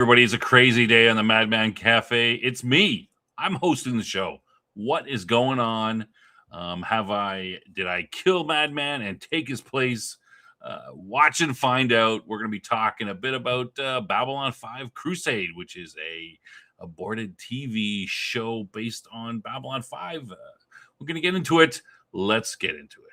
Everybody, it's a crazy day on the Madman Cafe. It's me. I'm hosting the show. What is going on? Did I kill Madman and take his place? Watch and find out. We're going to be talking a bit about Babylon 5 Crusade, which is a aborted TV show based on Babylon 5. We're going to get into it. Let's get into it.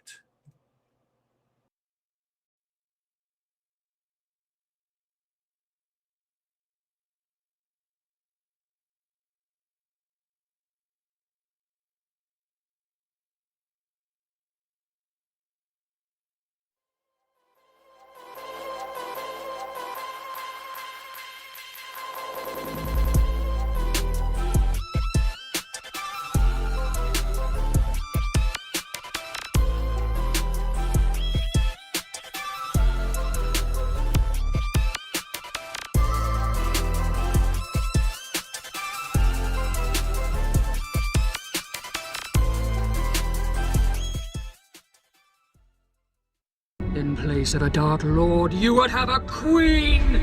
In place of a dark lord, you would have a queen!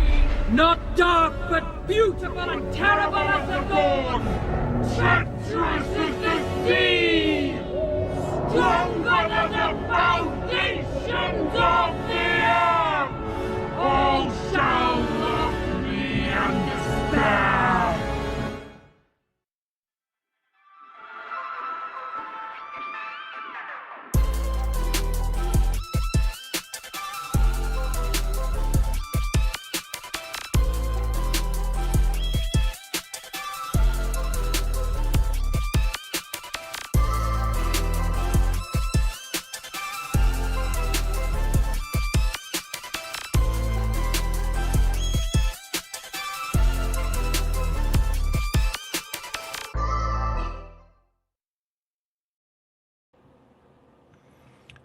Not dark, but beautiful and terrible as the dawn! Treacherous as the sea! Stronger than the foundations of the earth! All shall love me and despair!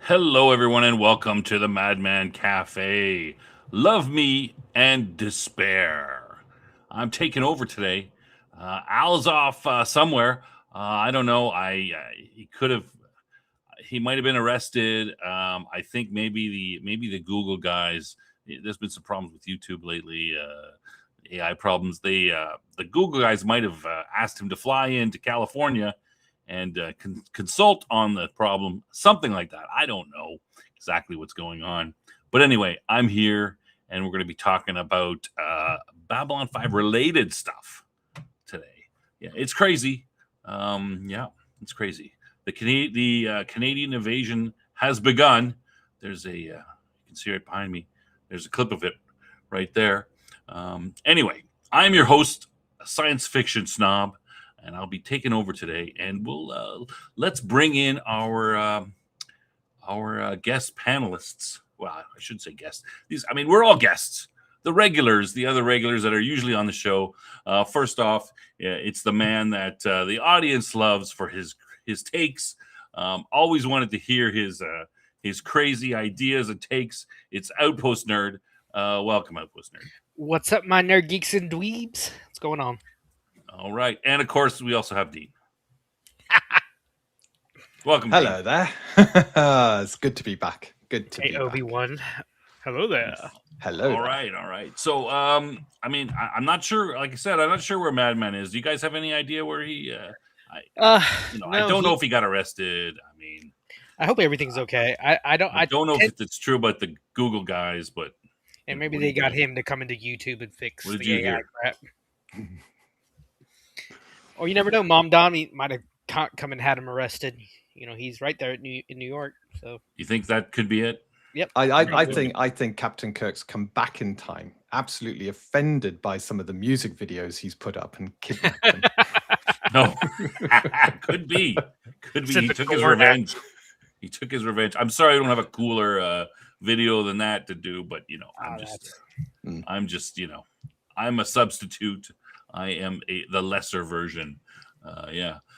Hello, everyone, and welcome to the Madman Cafe. Love me and despair. I'm taking over today. Al's off somewhere. I don't know. He might have been arrested. I think maybe the Google guys. There's been some problems with YouTube lately. AI problems. The Google guys might have asked him to fly into California and consult on the problem, something like that. I don't know exactly what's going on. But anyway, I'm here, and we're going to be talking about Babylon 5 related stuff today. Yeah, it's crazy. It's crazy. The Canadian invasion has begun. There's you can see right behind me. There's a clip of it right there. Anyway, I'm your host, Science Fiction Snob, and I'll be taking over today, and let's bring in our guest panelists. Well, I should say guests. We're all guests. The other regulars that are usually on the show. First off, it's the man that the audience loves for his takes. Always wanted to hear his crazy ideas and takes. It's Outpost Nerd. Welcome, Outpost Nerd. What's up, my nerd geeks and dweebs? What's going on? All right. And, of course, we also have Dean. Welcome, Hello Dean. there. It's good to be back. Good to be back. Obi-Wan. Hello there. Hello. All right. So, I'm not sure. Like I said, I'm not sure where Madman is. Do you guys have any idea where he? I don't know if he got arrested. I hope everything's okay. I don't know if it's true about the Google guys, but and maybe they got him to come into YouTube and fix the AI crap. Or you never know, Mom Don might have come and had him arrested. You know, he's right there in New York. So you think that could be it? Yep. I think Captain Kirk's come back in time, absolutely offended by some of the music videos he's put up and kidnapped them. No, could be. He took his revenge. I'm sorry I don't have a cooler video than that to do, but I'm a substitute. I am the lesser version.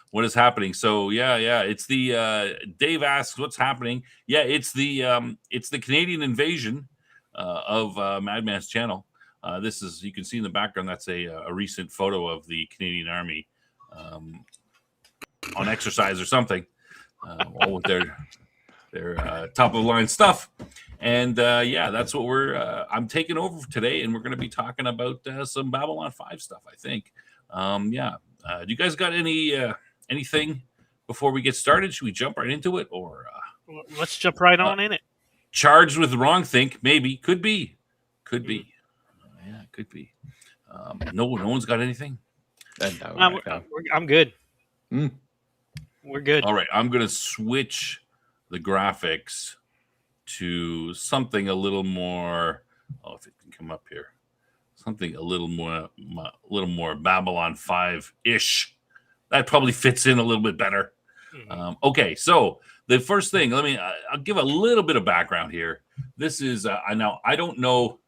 What is happening? So it's the Dave asks what's happening. Yeah, it's the Canadian invasion of Madman's channel. This is, you can see in the background, that's a recent photo of the Canadian Army on exercise or something. All with their top of the line stuff. And that's what I'm taking over today, and we're going to be talking about some Babylon 5 stuff, I think. Do you guys got anything before we get started? Should we jump right into it, or let's jump right on in it? Charged with wrong think? Maybe, could be. Could be. No one's got anything. No. I'm good. We're good. All right, I'm going to switch the graphics to something a little more. Oh, if it can come up here, something a little more Babylon 5-ish. That probably fits in a little bit better. Okay, so the first thing, I'll give a little bit of background here. This is I don't know.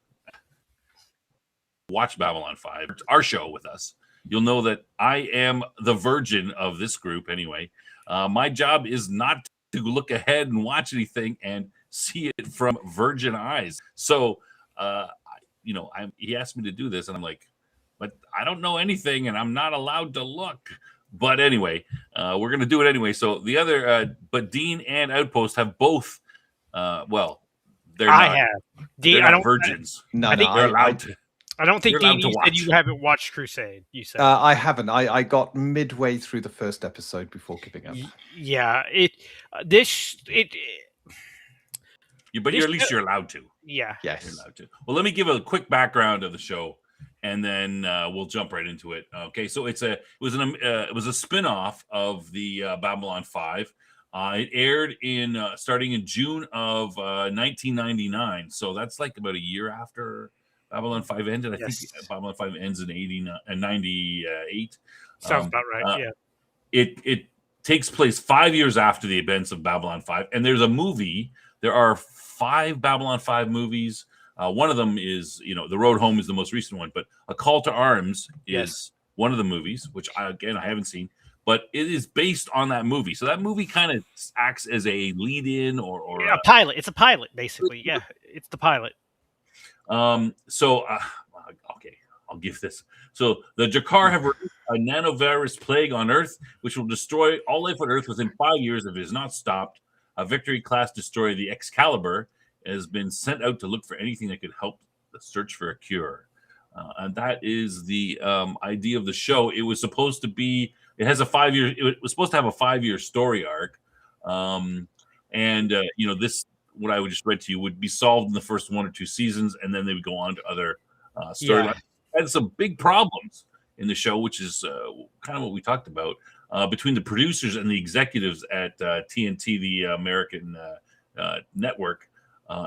Watch Babylon 5, our show with us. You'll know that I am the virgin of this group anyway. My job is not to look ahead and watch anything and see it from virgin eyes. So, he asked me to do this, and I'm like, but I don't know anything, and I'm not allowed to look. But anyway, we're going to do it anyway. So the other, but Dean and Outpost have both. They're not virgins. No, they're allowed to. I don't think, Dean, you said you haven't watched Crusade. You said I haven't. I got midway through the first episode before giving up. Yeah, but at least you're allowed to. Yeah. Yes. You're allowed to. Well, let me give a quick background of the show, and then we'll jump right into it. Okay, so it was a spin-off of the Babylon 5. It aired starting in June of 1999. So that's like about a year after Babylon 5 ended. I think Babylon 5 ends in 98. Sounds about right. Yeah. It takes place 5 years after the events of Babylon 5, and there's a movie. There are 5 Babylon 5 movies. One of them is, The Road Home is the most recent one, but A Call to Arms is one of the movies, which I haven't seen, but it is based on that movie. So that movie kind of acts as a lead-in or a pilot. It's a pilot, basically. Yeah, it's the pilot. Okay, I'll give this. So the Jakar have released a nanovirus plague on Earth, which will destroy all life on Earth within 5 years if it is not stopped. A Victory-class destroyer, the Excalibur, has been sent out to look for anything that could help the search for a cure. And that is the idea of the show. It was supposed to be. It has a 5-year. It was supposed to have a 5-year story arc, this. What I would just read to you would be solved in the first 1 or 2 seasons, and then they would go on to other storylines. Had some big problems in the show, which is kind of what we talked about between the producers and the executives at TNT, the American network,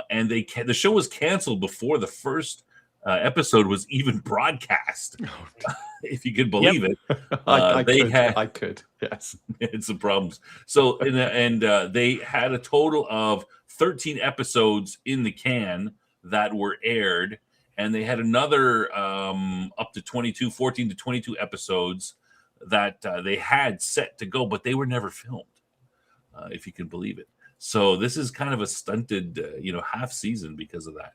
and the show was canceled before the first episode was even broadcast. If you could believe it. I could. Yes, had some problems. So they had a total of 13 episodes in the can that were aired, and they had another up to 14 to 22 episodes that they had set to go, but they were never filmed, if you can believe it. So this is kind of a stunted, half season because of that.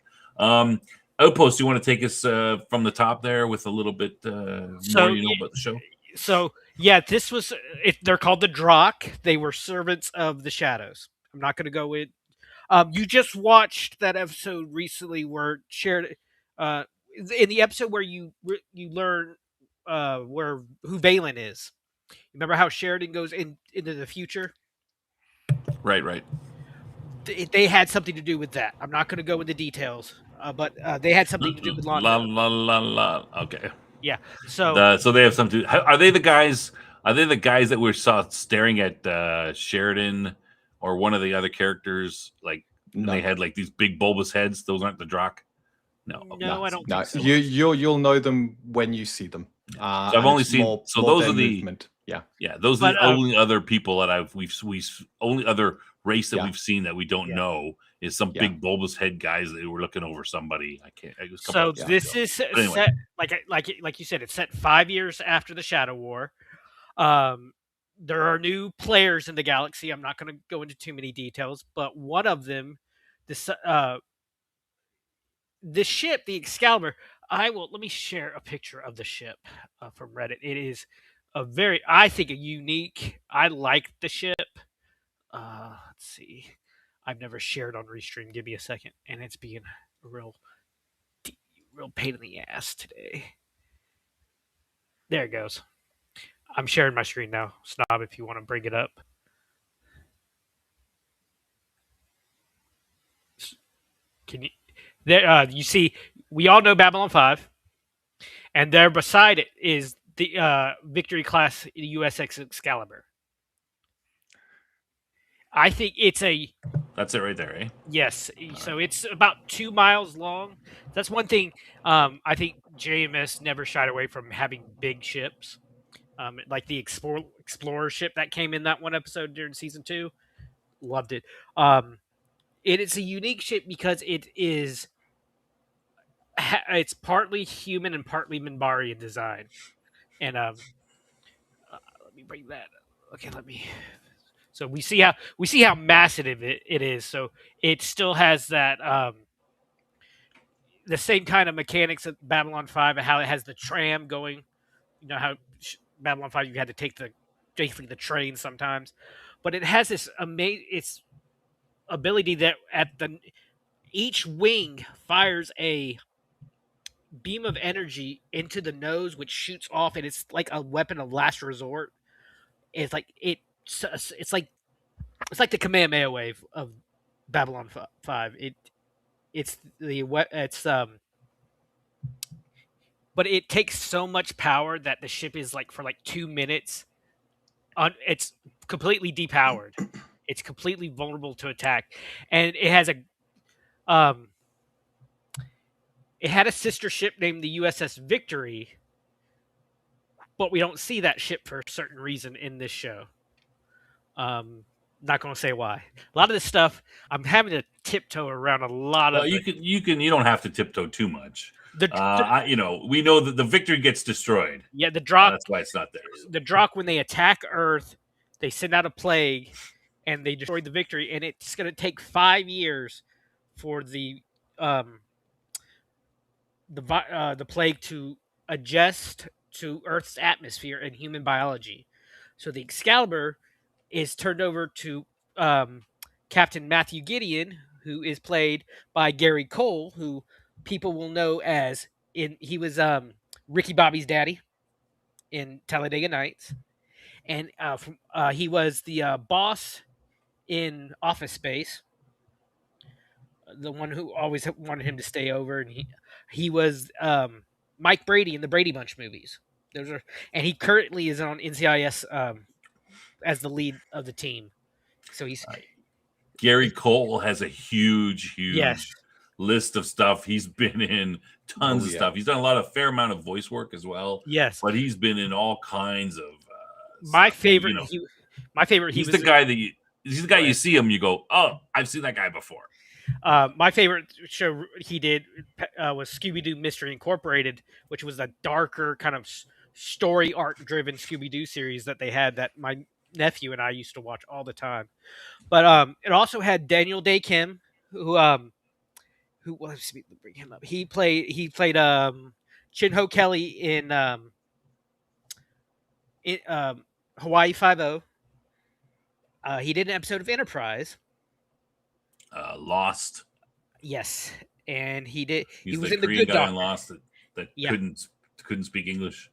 Outpost, you want to take us from the top there with a little bit more about the show? So, this was they're called the Drock. They were servants of the Shadows. I'm not going to go in. You just watched that episode recently where shared in the episode where you learn who Valen is. Remember how Sheridan goes into the future? Right. They had something to do with that. I'm not going to go into details, but they had something to do with La. Okay. Yeah. So they have something. Are they the guys? Are they the guys that we saw staring at Sheridan or one of the other characters? Like they had like these big bulbous heads. Those aren't the Drock. No, I don't think so. You'll know them when you see them. So I've only seen. Those are the movement. Yeah. Those are the only other people that we've only other race that we've seen that we don't know is some big bulbous head guys that were looking over somebody. I can't. So this is set like you said. It's set 5 years after the Shadow War. There are new players in the galaxy. I'm not going to go into too many details, but one of them, the ship, the Excalibur. Let me share a picture of the ship from Reddit. It is I think a unique. I like the ship. Let's see. I've never shared on Restream. Give me a second, and it's being a real pain in the ass today. There it goes. I'm sharing my screen now, Snob. If you want to bring it up, can you? There, you see, we all know Babylon 5, and there beside it is the Victory class USS Excalibur. I think it's a That's it right there, eh? yes. So it's about 2 miles long. That's one thing. I think JMS never shied away from having big ships, like the Explorer ship that came in that one episode during season 2. Loved it. It is a unique ship because it's partly human and partly Minbari in design. And let me bring that. Okay, let me. So we see how massive it is. So it still has that the same kind of mechanics of Babylon 5 and how it has the tram going. You know how Babylon 5 you had to take basically the train sometimes, but it has this its ability that each wing fires a beam of energy into the nose, which shoots off, and it's like a weapon of last resort. It's like it's like the Kamehameha wave of Babylon 5. But it takes so much power that the ship is like for like 2 minutes. It's completely depowered. It's completely vulnerable to attack, and it has it had a sister ship named the USS Victory, but we don't see that ship for a certain reason in this show. Not going to say why. A lot of this stuff, I'm having to tiptoe around a lot of. You don't have to tiptoe too much. We know that the Victory gets destroyed. Yeah, the Drakh. That's why it's not there. So. The Drakh, when they attack Earth, they send out a plague, and they destroy the Victory, and it's going to take 5 years for the plague to adjust to Earth's atmosphere and human biology. So the Excalibur is turned over to Captain Matthew Gideon, who is played by Gary Cole, who people will know as he was Ricky Bobby's daddy in Talladega Nights, and he was the boss in Office Space, the one who always wanted him to stay over, and he was Mike Brady in the Brady Bunch movies. And he currently is on NCIS as the lead of the team. So he's Gary Cole has a huge yes. list of stuff. He's been in tons of stuff. He's done a fair amount of voice work as well. Yes, but he's been in all kinds of. My favorite. He's the guy you see him, you go, oh, I've seen that guy before. My favorite show he did was Scooby-Doo Mystery Incorporated, which was a darker kind of story arc-driven Scooby-Doo series that they had that my nephew and I used to watch all the time. But it also had Daniel Day Kim, who was bring him up. He played Chin-Ho Kelly in Hawaii Five-0. He did an episode of Enterprise. Lost. Yes, and he did. He's was the in the Korean Good guy Doctor. in Lost that couldn't speak English.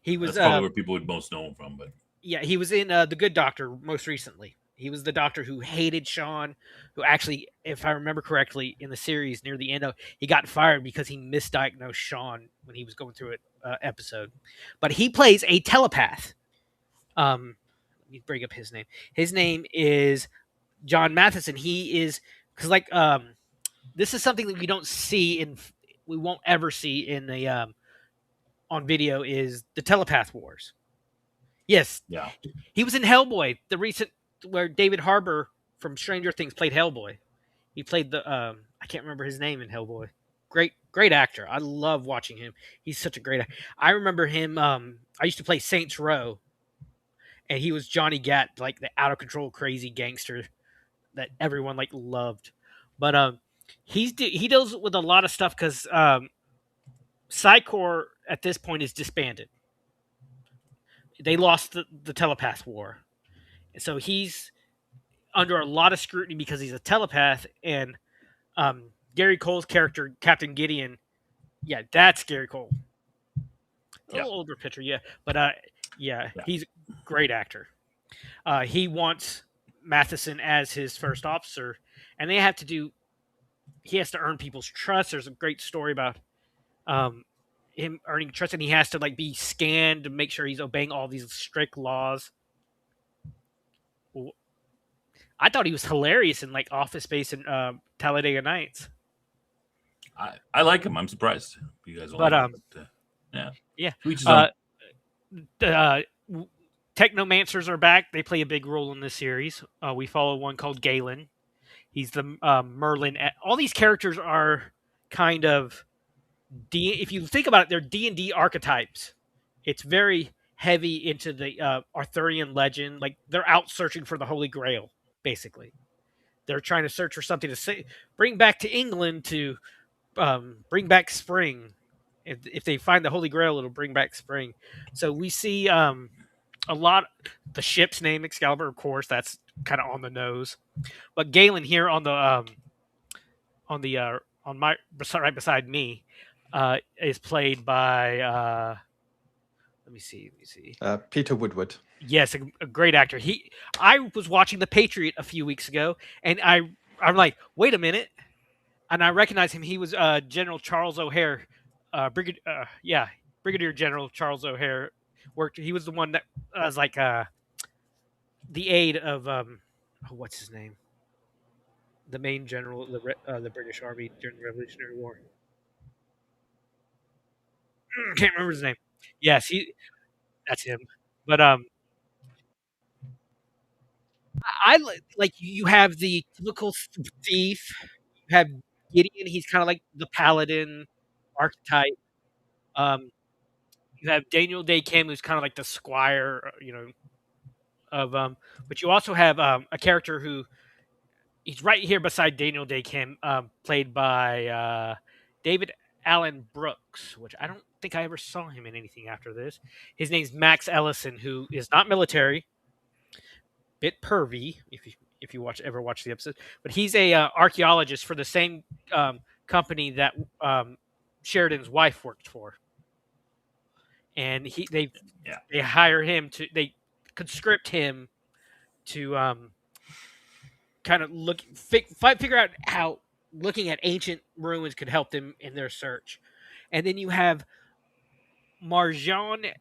He was That's probably where people would most know him from. But yeah, he was in the Good Doctor most recently. He was the doctor who hated Sean, who actually, if I remember correctly, in the series near the end he got fired because he misdiagnosed Sean when he was going through an episode. But he plays a telepath. Let me bring up his name. His name is John Matheson. He is because this is something that we won't ever see in the on video is the telepath wars. Yes, yeah, he was in Hellboy, the recent where David Harbour from Stranger Things played Hellboy. He played the I can't remember his name in Hellboy. Great actor. I love watching him. He's such a great actor. I remember him. I used to play Saints Row, and he was Johnny Gat, like the out of control crazy gangster that everyone loved. But he deals with a lot of stuff because Psycor at this point is disbanded. They lost the telepath war, so he's under a lot of scrutiny because he's a telepath. And Gary Cole's character, Captain Gideon, yeah, that's Gary Cole. A little older picture, yeah. But he's a great actor. He wants Matheson as his first officer, and he has to earn people's trust. There's a great story about him earning trust, and he has to like be scanned to make sure he's obeying all these strict laws. I thought he was hilarious in like Office Space and Talladega Nights. I like him. I'm surprised you guys don't like him. But, Technomancers are back. They play a big role in this series. We follow one called Galen. He's the Merlin. All these characters are kind of if you think about it, they're D&D archetypes. It's very heavy into the Arthurian legend. Like they're out searching for the Holy Grail, basically. They're trying to search for something to bring back to England to bring back spring. If they find the Holy Grail, it'll bring back spring. So we see a lot. The ship's name, Excalibur, of course, that's kind of on the nose. But Galen here on my right beside me is played by let me see. Peter Woodward. Yes, a great actor. I was watching The Patriot a few weeks ago, and I'm like, wait a minute, and I recognize him. He was General Charles O'Hare, Brigadier General Charles O'Hare. He was the one that was like the aide of what's his name, the main general of the British Army during the Revolutionary War. Can't remember his name. Yes, that's him. But I like you have the typical thief. You have Gideon. He's kind of like the paladin archetype. You have Daniel Day-Kim, who's kind of like the squire, of But you also have a character who he's right here beside Daniel Day-Kim, played by David Allen Brooks, which I don't think I ever saw him in anything after this. His name's Max Ellison, who is not military, bit pervy if you ever watch the episode, but he's a archaeologist for the same company that Sheridan's wife worked for, and they hire him they conscript him to kind of figure out how looking at ancient ruins could help them in their search. And then you have Marjan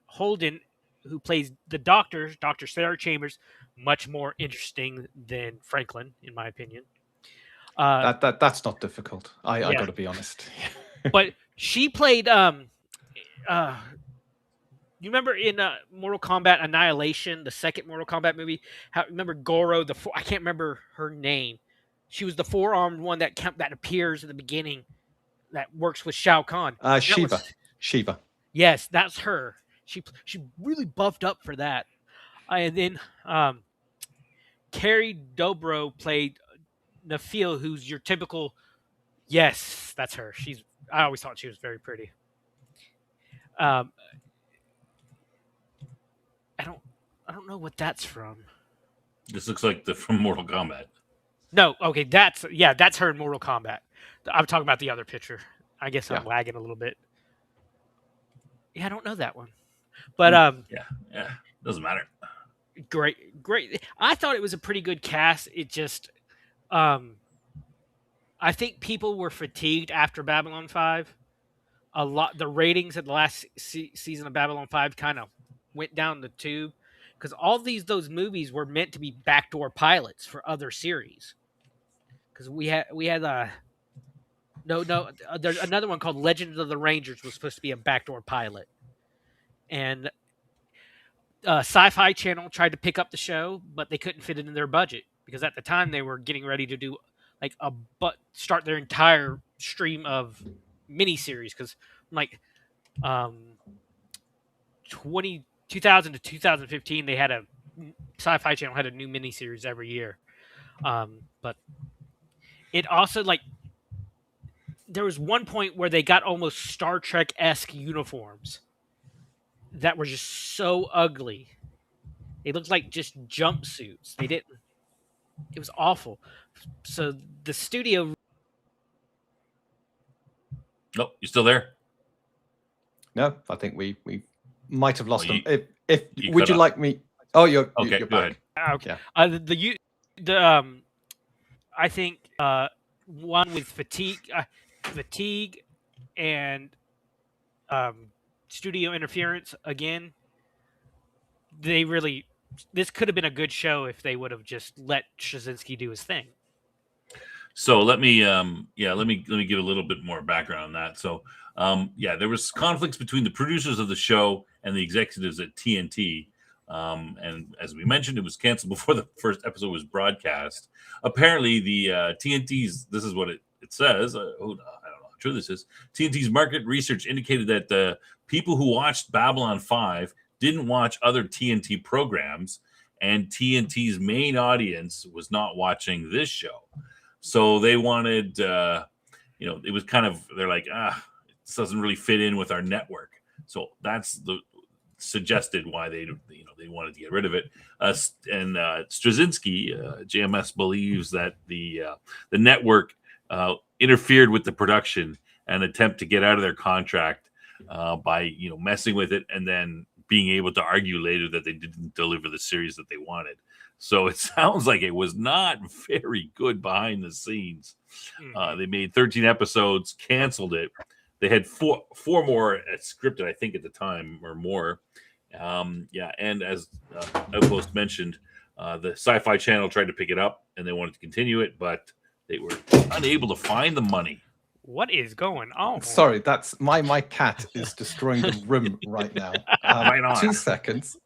Holden, who plays the Dr. Sarah Chambers, much more interesting than Franklin, in my opinion. That's not difficult. I got to be honest. But she played. You remember in Mortal Kombat Annihilation, the second Mortal Kombat movie? Remember Goro? I can't remember her name. She was the four-armed one that appears in the beginning, that works with Shao Kahn. Shiva. Yes, that's her. She really buffed up for that. And then Carrie Dobro played Nafil, who's your typical. Yes, that's her. I always thought she was very pretty. I don't know what that's from. This looks like from Mortal Kombat. No, okay, that's her in Mortal Kombat. I'm talking about the other picture. I guess I'm lagging a little bit. Yeah, I don't know that one. But doesn't matter. Great. I thought it was a pretty good cast. It just I think people were fatigued after Babylon 5. The ratings at the last season of Babylon 5 kind of went down the tube because all those movies were meant to be backdoor pilots for other series. Because we had there's another one called Legends of the Rangers was supposed to be a backdoor pilot, and Sci-Fi Channel tried to pick up the show, but they couldn't fit it in their budget because at the time they were getting ready to do start their entire stream of miniseries because 2000 to 2015 they had Sci-Fi Channel had a new miniseries every year, but it also there was one point where they got almost Star Trek-esque uniforms that were just so ugly. They looked like just jumpsuits. They didn't. It was awful. So the studio. Nope, you still there? No, I think we might have lost Oh, them. If you would cut you off. like me? Oh, you're Okay, go ahead. Okay. Yeah. I think one with fatigue, and studio interference again. This could have been a good show if they would have just let Straczynski do his thing. So let me give a little bit more background on that. So there was conflicts between the producers of the show and the executives at TNT. And as we mentioned, it was canceled before the first episode was broadcast. Apparently, the TNT's, this is what it says. I don't know how true this is. TNT's market research indicated that the people who watched Babylon 5 didn't watch other TNT programs, and TNT's main audience was not watching this show. So they wanted, it was kind of, they're like, this doesn't really fit in with our network. So that's the suggested why they wanted to get rid of it. And Straczynski, JMS believes that the network interfered with the production and attempt to get out of their contract by messing with it, and then being able to argue later that they didn't deliver the series that they wanted. So it sounds like it was not very good behind the scenes. They made 13 episodes, canceled it. They had four more scripted, I think, at the time or more. And as Outpost mentioned, the Sci-Fi channel tried to pick it up, and they wanted to continue it, but they were unable to find the money. What is going on? Sorry, that's my cat is destroying the room right now. Right on. 2 seconds.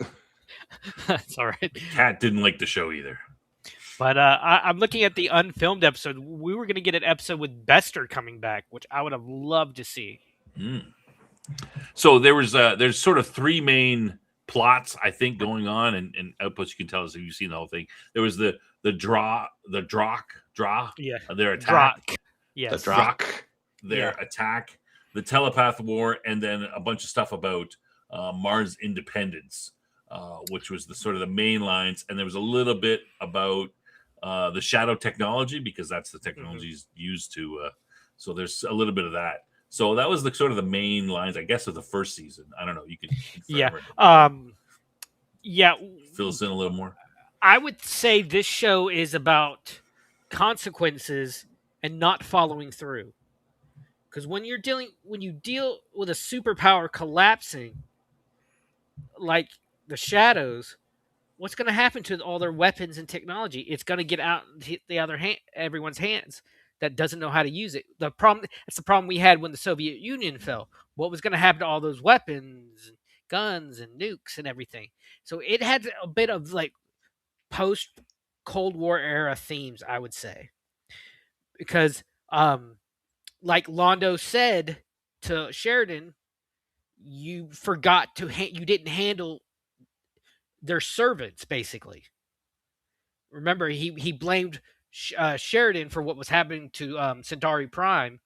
That's all right. The cat didn't like the show either. But I'm looking at the unfilmed episode. We were going to get an episode with Bester coming back, which I would have loved to see. So there's sort of three main plots, I think, going on, and Outpost, you can tell us if you've seen the whole thing. There was the Drock, Yeah, their attack, yes, The Drock. their attack, the telepath war, and then a bunch of stuff about Mars independence, which was the sort of the main lines, and there was a little bit about the shadow technology, because that's the technologies used to. So there's a little bit of that. So that was the sort of the main lines, I guess, of the first season. I don't know. You can fill us in a little more. I would say this show is about consequences and not following through. Because when you deal with a superpower collapsing, like the Shadows, what's going to happen to all their weapons and technology? It's going to get out and hit everyone's hands that doesn't know how to use it. That's the problem we had when the Soviet Union fell. What was going to happen to all those weapons, and guns, and nukes and everything? So it had a bit of like post Cold War era themes, I would say, because like Londo said to Sheridan, you forgot to you didn't handle their servants, basically. Remember, he blamed Sheridan for what was happening to Centauri Prime,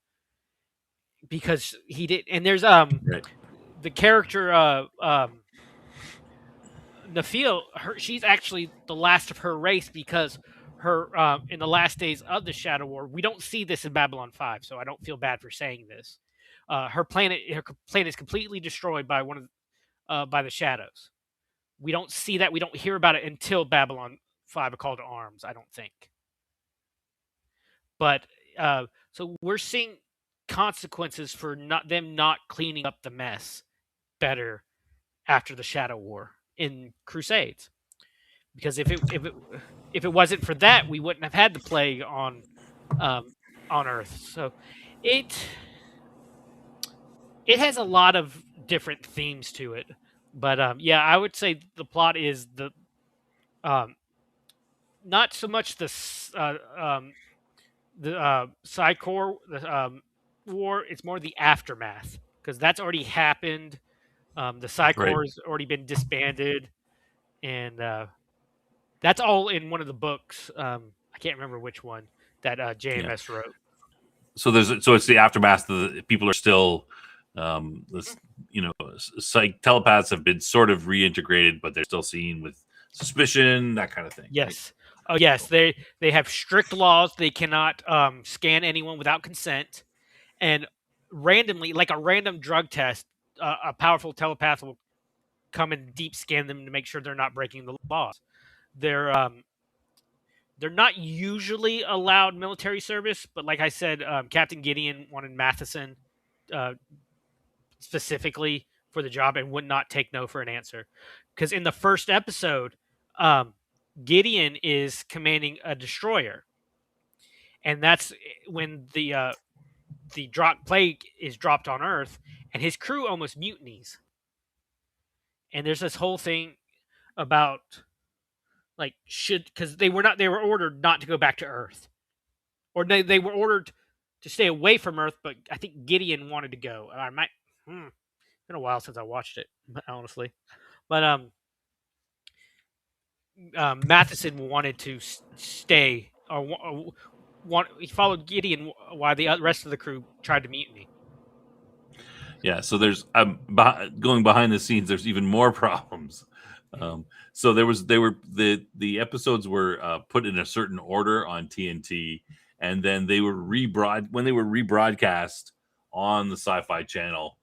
because he did. And there's the character Nafeel, she's actually the last of her race, because her in the last days of the Shadow War, we don't see this in Babylon 5, so I don't feel bad for saying this. Her planet is completely destroyed by by the Shadows. We don't see that. We don't hear about it until Babylon 5: A Call to Arms, I don't think. But so we're seeing consequences for them not cleaning up the mess better after the Shadow War in Crusades. Because if it wasn't for that, we wouldn't have had the plague on Earth. So it has a lot of different themes to it. But I would say the plot is the not so much the Psy-Core war. It's more the aftermath, because that's already happened. The Psy-Core has already been disbanded, and that's all in one of the books. I can't remember which one that JMS wrote. So it's the aftermath. The people are still, telepaths have been sort of reintegrated, but they're still seen with suspicion, that kind of thing. Yes. Oh yes, they have strict laws. They cannot scan anyone without consent, and randomly, like a random drug test, a powerful telepath will come and deep scan them to make sure they're not breaking the laws. They're not usually allowed military service, but like I said, Captain Gideon wanted Matheson uh, specifically for the job and would not take no for an answer. Because in the first episode, Gideon is commanding a destroyer, and that's when the Drakh plague is dropped on Earth, and his crew almost mutinies. And there's this whole thing about like because they were ordered not to go back to Earth, or they were ordered to stay away from Earth, but I think Gideon wanted to go. I might it's been a while since I watched it, honestly, but Matheson wanted to stay, or he followed Gideon while the rest of the crew tried to mutiny. Yeah, so there's going behind the scenes. There's even more problems. So the episodes were put in a certain order on TNT, and then they were rebroadcast on the Sci-Fi channel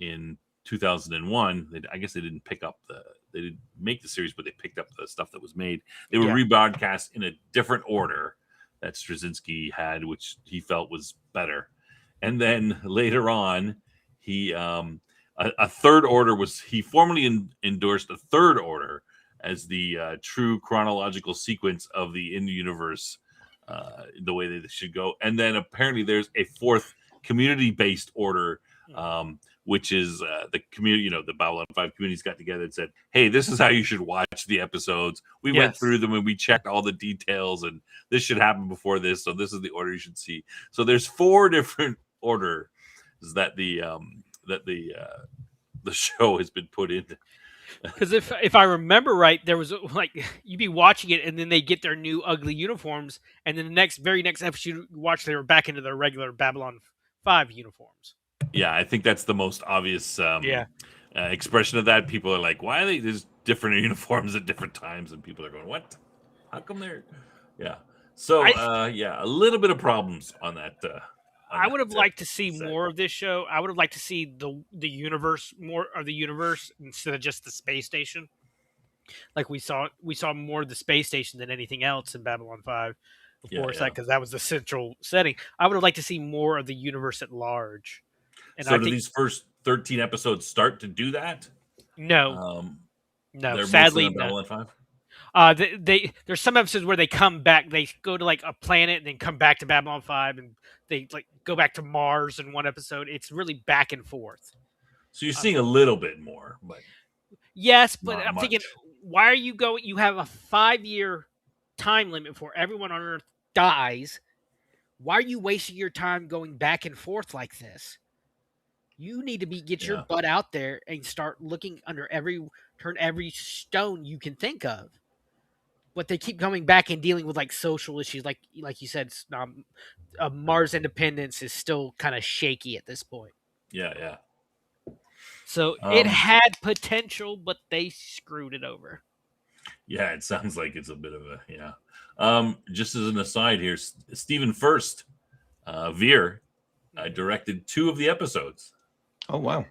in 2001. I guess they didn't make the series, but they picked up the stuff that was made. They were rebroadcast in a different order that Straczynski had, which he felt was better. And then later on, he a third order he formally endorsed a third order as the true chronological sequence of the in-universe, the way that it should go. And then apparently there's a fourth community-based order, which is the community, the Babylon 5 communities got together and said, hey, this is how you should watch the episodes. We went through them and we checked all the details, and this should happen before this, so this is the order you should see. So there's 4 different orders that the show has been put in. Because if I remember right, there was like you'd be watching it, and then they get their new ugly uniforms, and then the very next episode you watch, they were back into their regular Babylon 5 uniforms. Yeah, I think that's the most obvious expression of that. People are like, why are there's different uniforms at different times? And people are going, what? How come they're... Yeah. So, a little bit of problems on that. I would have liked to see more of this show. I would have liked to see the universe, more of the universe instead of just the space station. Like we saw more of the space station than anything else in Babylon 5 before because that was the central setting. I would have liked to see more of the universe at large. And so do these first 13 episodes start to do that? No. No, sadly, Babylon 5? There's some episodes where they come back, they go to like a planet and then come back to Babylon 5, and they like go back to Mars in one episode. It's really back and forth. So you're seeing a little bit more, but yes, but I'm thinking, why are you going? You have a 5-year time limit before everyone on Earth dies. Why are you wasting your time going back and forth like this? You need to get your butt out there and start looking under turn every stone you can think of. But they keep coming back and dealing with like social issues, like you said, Mars independence is still kind of shaky at this point. Yeah. So it had potential, but they screwed it over. Yeah, it sounds like it's a bit of a just as an aside here, Stephen Furst, Veer, directed 2 of the episodes. Oh wow!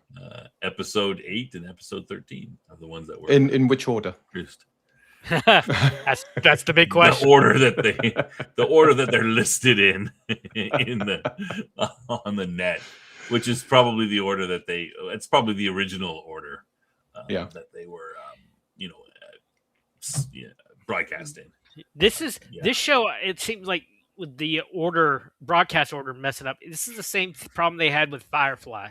Episode 8 and episode 13 are the ones that were in which order? Produced. That's the big question. The order that they're listed in on the net, which is probably the order that it's probably the original order that they were broadcast in. This show, it seems like with the broadcast order messing up, this is the same problem they had with Firefly.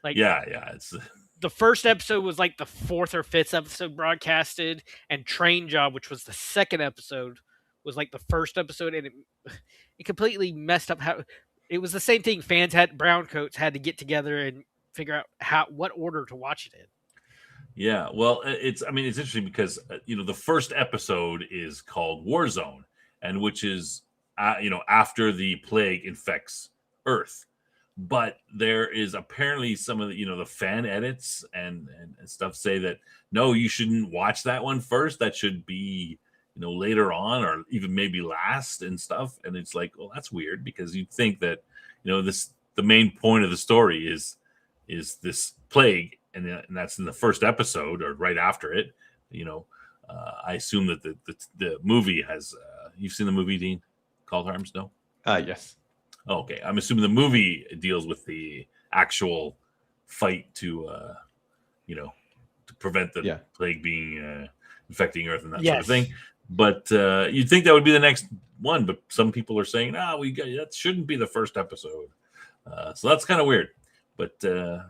Like it's the first episode was like the 4th or 5th episode broadcasted, and Train Job, which was the 2nd episode, was like the first episode, and it completely messed up how it was the same thing. Fans browncoats had to get together and figure out what order to watch it in. Yeah, well, it's interesting because the first episode is called Warzone, and which is after the plague infects Earth. But there is apparently some of the, the fan edits and stuff say that, no, you shouldn't watch that one first. That should be, later on, or even maybe last and stuff. And it's like, well, that's weird, because you'd think that, the main point of the story is this plague, and that's in the first episode or right after it. I assume that the movie has. You've seen the movie, Dean? Called Harms? No. Yes. Okay, I'm assuming the movie deals with the actual fight to prevent the plague being infecting Earth and that sort of thing. But you'd think that would be the next one. But some people are saying, that shouldn't be the first episode. So that's kind of weird. But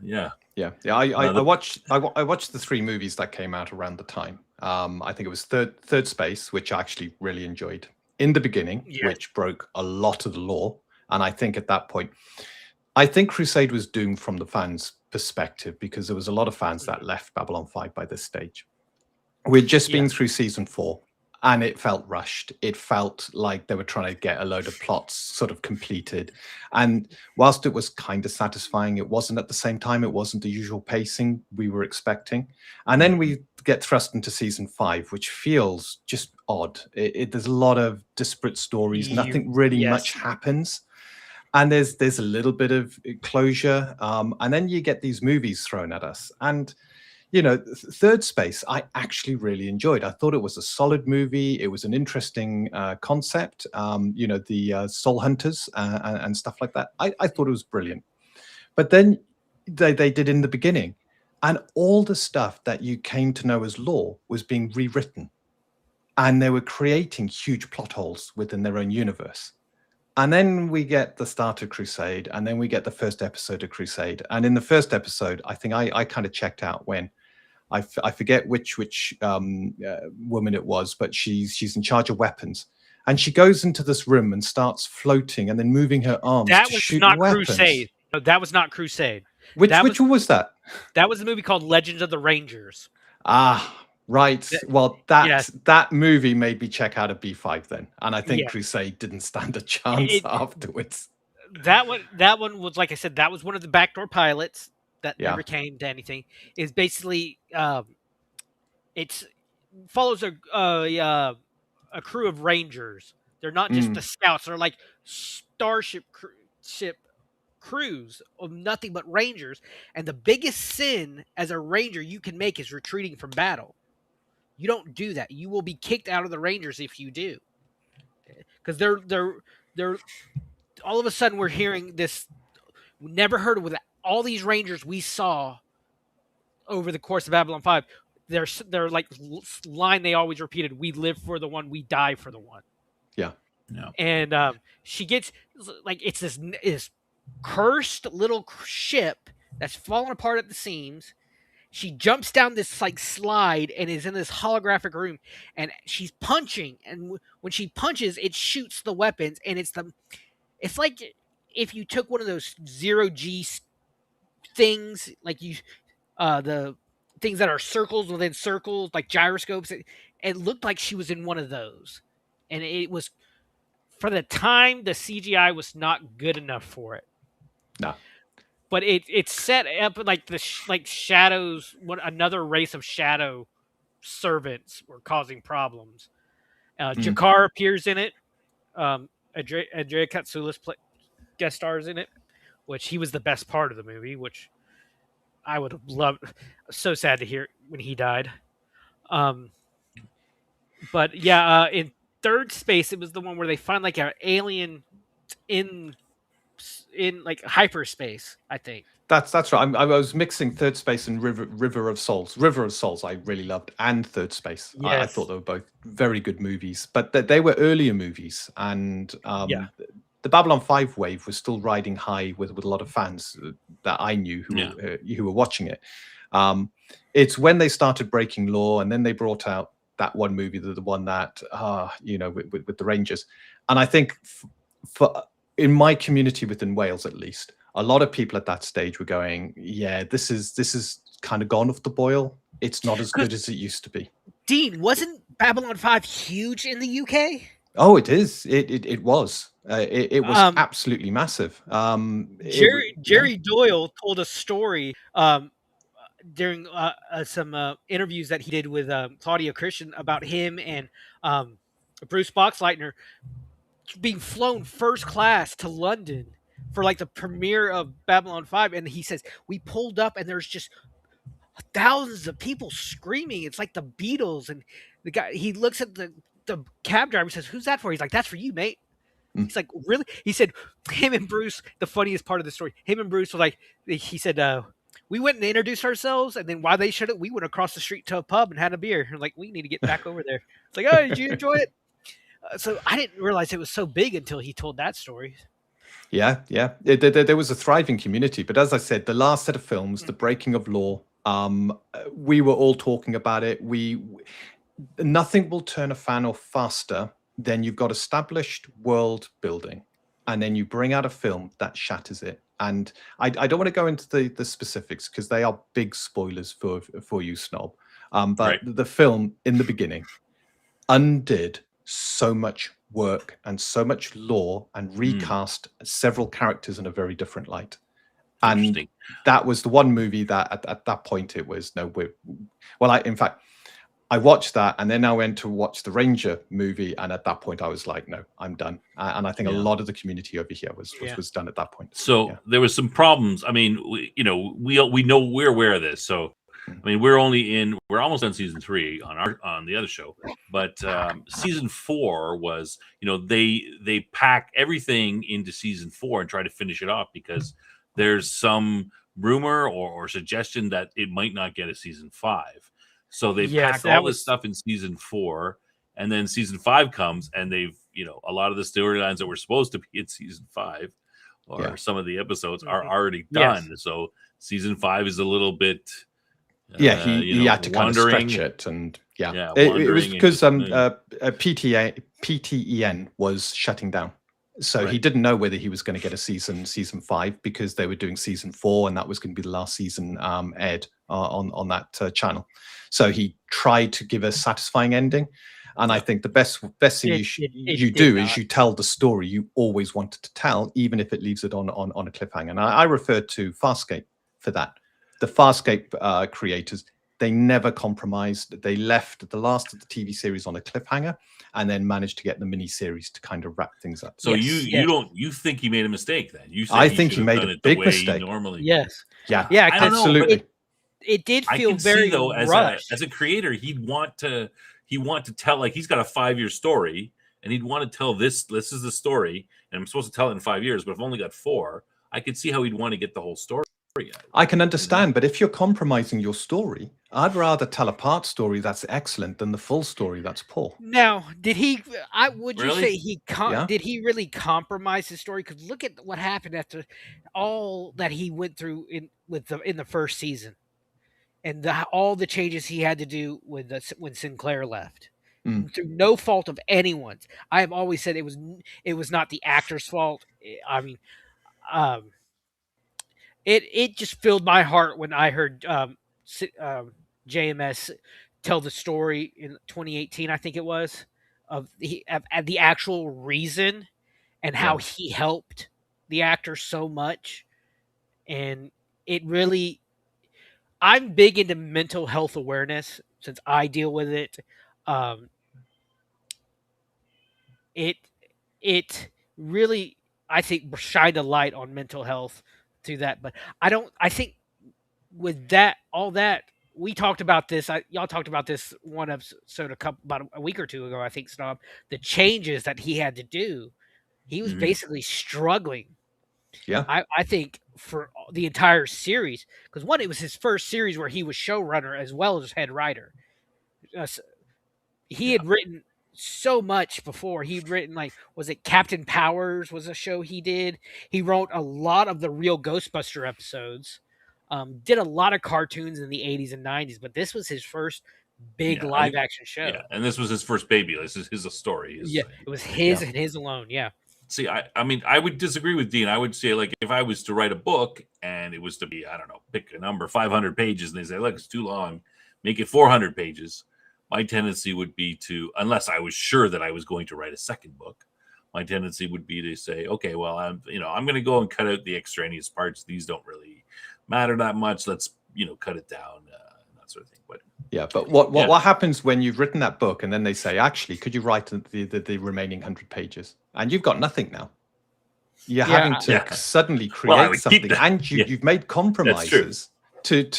yeah. I watched the 3 movies that came out around the time. I think it was Third Space, which I actually really enjoyed in the beginning, which broke a lot of the law. And I think at that point, I think Crusade was doomed from the fans' perspective, because there was a lot of fans that left Babylon 5 by this stage. We'd just been through season 4, and it felt rushed. It felt like they were trying to get a load of plots sort of completed. And whilst it was kind of satisfying, it wasn't at the same time. It wasn't the usual pacing we were expecting. And then we get thrust into season 5, which feels just odd. There's a lot of disparate stories. Nothing really much happens. And there's a little bit of closure. And then you get these movies thrown at us. And Third Space, I actually really enjoyed. I thought it was a solid movie. It was an interesting concept, the soul hunters and stuff like that. I thought it was brilliant. But then they did in the beginning, and all the stuff that you came to know as lore was being rewritten. And they were creating huge plot holes within their own universe. And then we get the start of Crusade, and then we get the first episode of Crusade. And in the first episode, I think I kind of checked out when I forget which woman it was, but she's in charge of weapons, and she goes into this room and starts floating and then moving her arms to shoot weapons. Crusade. No, that was not Crusade. Which one was that? That was the movie called Legends of the Rangers. Right. Well, that movie made me check out a B5 then, and I think Crusade didn't stand a chance afterwards. That one was, like I said, that was one of the backdoor pilots that never came to anything. Is basically it follows a crew of Rangers. They're not just the scouts; they're like starship crews of nothing but Rangers. And the biggest sin as a Ranger you can make is retreating from battle. You don't do that. You will be kicked out of the Rangers if you do, because they're all of a sudden we're hearing this. We never heard of with all these Rangers we saw over the course of Babylon 5. They're like line they always repeated: "We live for the one, we die for the one." Yeah. And she gets like it's this cursed little ship that's falling apart at the seams. She jumps down this like slide and is in this holographic room, and she's punching. And when she punches, it shoots the weapons, and it's like if you took one of those 0G things, like the things that are circles within circles, like gyroscopes. It looked like she was in one of those, and it was, for the time, the CGI was not good enough for it. No. But it's set up like shadows. Another race of shadow servants were causing problems. Jakar appears in it. Andrea Katsoulis guest stars in it, which he was the best part of the movie. Which I would have loved. So sad to hear when he died. But yeah, in Third Space, it was the one where they find like an alien in like hyperspace, I think. That's right. I was mixing Third Space and River of Souls. River of Souls I really loved, and Third Space. Yes. I thought they were both very good movies, but they were earlier movies, and the Babylon 5 wave was still riding high with a lot of fans that I knew who were watching it. It's when they started breaking law, and then they brought out that one movie, the one that with the Rangers, and I think for in my community within Wales, at least, a lot of people at that stage were going, "Yeah, this is kind of gone off the boil. It's not as good as it used to be." Dean, wasn't Babylon 5 huge in the UK? Oh, it is. It was. It was absolutely massive. Jerry Doyle told a story during some interviews that he did with Claudia Christian about him and Bruce Boxleitner being flown first class to London for like the premiere of Babylon 5, and he says we pulled up and there's just thousands of people screaming. It's like the Beatles, and the guy, he looks at the cab driver and says, "Who's that for?" He's like, "That's for you, mate." He's like, "Really?" He said, him and Bruce, the funniest part of the story, him and Bruce were like, he said, we went and introduced ourselves, and then while they showed it, we went across the street to a pub and had a beer. And like, we need to get back over there. It's like, oh, did you enjoy it? So I didn't realize it was so big until he told that story. Yeah. There was a thriving community, but as I said, the last set of films, The Breaking of Law, we were all talking about it. Nothing will turn a fan off faster than you've got established world building, and then you bring out a film that shatters it. And I don't want to go into the specifics because they are big spoilers for you, Snob. But Right. the film in the beginning undid so much work and so much lore and recast several characters in a very different light. And that was the one movie that at that point it was in fact, I watched that and then I went to watch the Ranger movie, and at that point I was like, no, I'm done. And I think a lot of the community over here was done at that point. So there was some problems. I mean, we know we're aware of this. So I mean, we're almost on season 3 on the other show, but season 4 was, they pack everything into season 4 and try to finish it off because there's some rumor or suggestion that it might not get a season 5. So they pack all this stuff in season 4, and then season 5 comes, and they've, a lot of the storylines that were supposed to be in season 5 or some of the episodes are already done. Yes. So season 5 is a was a bit. He had to kind of stretch it, and it was because PTEN was shutting down, so he didn't know whether he was going to get a season 5 because they were doing season 4, and that was going to be the last season aired on that channel. So he tried to give a satisfying ending, and I think the best thing you do is you tell the story you always wanted to tell, even if it leaves it on a cliffhanger. And I refer to Farscape for that. The Farscape creators, they never compromised. They left the last of the TV series on a cliffhanger, and then managed to get the mini series to kind of wrap things up. So you think he made a mistake then? I think he made a big mistake. Normally, yeah, absolutely. It did feel I can very see, though, rushed. as a creator, he'd want to tell, like, he's got a 5-year story, and he'd want to tell this is the story, and I'm supposed to tell it in 5 years, but I've only got 4. I could see how he'd want to get the whole story. I can understand, but if you're compromising your story, I'd rather tell a part story that's excellent than the full story that's poor. Now, did he? Would you Really? say did he really compromise his story? Because look at what happened after all that he went through in the first season, and all the changes he had to do with when Sinclair left. Through no fault of anyone's. I have always said it was not the actor's fault. I mean, it just filled my heart when I heard JMS tell the story in 2018, I think it was, of the actual reason and how he helped the actor so much. And it really, I'm big into mental health awareness since I deal with it. It really, I think, shined a light on mental health through that. But I think with that, all that, we talked about this. Y'all talked about this one episode about a week or two ago, I think, Snob. The changes that he had to do. He was basically struggling. Yeah. I think for the entire series, because it was his first series where he was showrunner as well as head writer. He had written so much before. He'd written, like, was it Captain Powers was a show he did. He wrote a lot of the real Ghostbuster episodes. Did a lot of cartoons in the 80s and 90s, but this was his first big live action show. Yeah, and this was his first baby. This is his story. It was his and his alone. Yeah. See, I mean, I would disagree with Dean. I would say, like, if I was to write a book and it was to be, I don't know, pick a number, 500 pages, and they say, look, it's too long, make it 400 pages. My tendency would be to, unless I was sure that I was going to write a second book, my tendency would be to say, okay, well, I'm going to go and cut out the extraneous parts. These don't really matter that much. Let's cut it down, that sort of thing. But yeah, but what happens when you've written that book and then they say, actually, could you write the remaining 100 pages? And you've got nothing now. You're having to suddenly create something, and you've made compromises to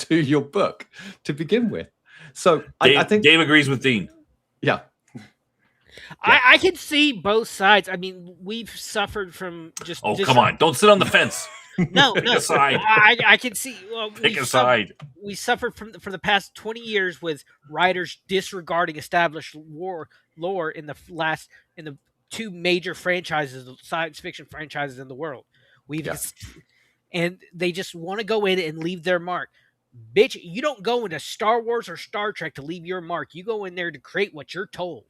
your book to begin with. So I think Dave agrees with Dean. Yeah. I can see both sides. I mean, we've suffered from just. Oh, come on! Don't sit on the fence. No, Pick a side. I can see. Pick a side. We suffered for the past 20 years with writers disregarding established lore in the two major franchises, science fiction franchises in the world. And they just want to go in and leave their mark. Bitch, you don't go into Star Wars or Star Trek to leave your mark. You go in there to create what you're told.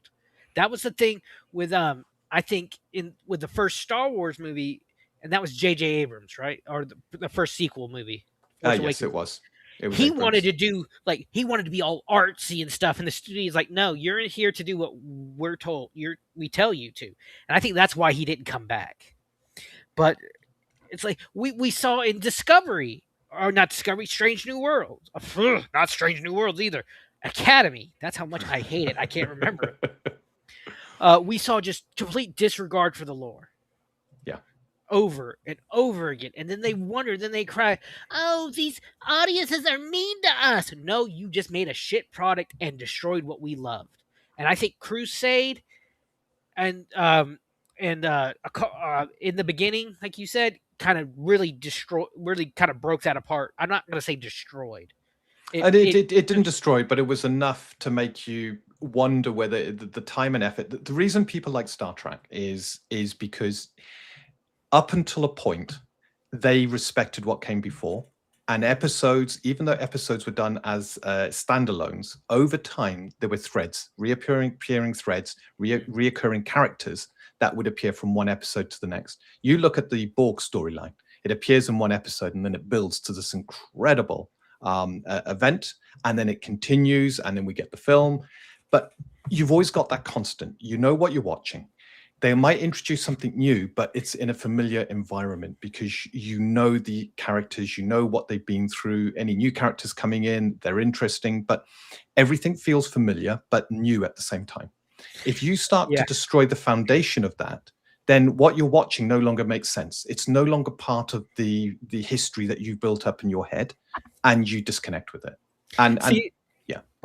That was the thing with I think with the first Star Wars movie, and that was J.J. Abrams, right? Or the first sequel movie. Yes, it was. He wanted to do he wanted to be all artsy and stuff, and the studio's like, no, you're in here to do what we're told. We tell you to, and I think that's why he didn't come back. But it's like we saw in Discovery, or not Discovery, Strange New Worlds. Not Strange New Worlds either. Academy. That's how much I hate it. I can't remember it. We saw just complete disregard for the lore. Yeah. Over and over again. And then they wonder, then they cry, oh, these audiences are mean to us. No, you just made a shit product and destroyed what we loved. And I think Crusade and in the beginning, like you said, kind of really kind of broke that apart. I'm not going to say destroyed. It didn't destroy, but it was enough to make you wonder whether the time and effort. The reason people like Star Trek is because up until a point, they respected what came before. And episodes, even though episodes were done as standalones, over time, there were threads, reappearing threads, reoccurring characters that would appear from one episode to the next. You look at the Borg storyline. It appears in one episode, and then it builds to this incredible event, and then it continues, and then we get the film. But you've always got that constant. You know what you're watching. They might introduce something new, but it's in a familiar environment because you know the characters, you know what they've been through. Any new characters coming in, they're interesting, but everything feels familiar but new at the same time. If you start to destroy the foundation of that, then what you're watching no longer makes sense. It's no longer part of the history that you've built up in your head, and you disconnect with it.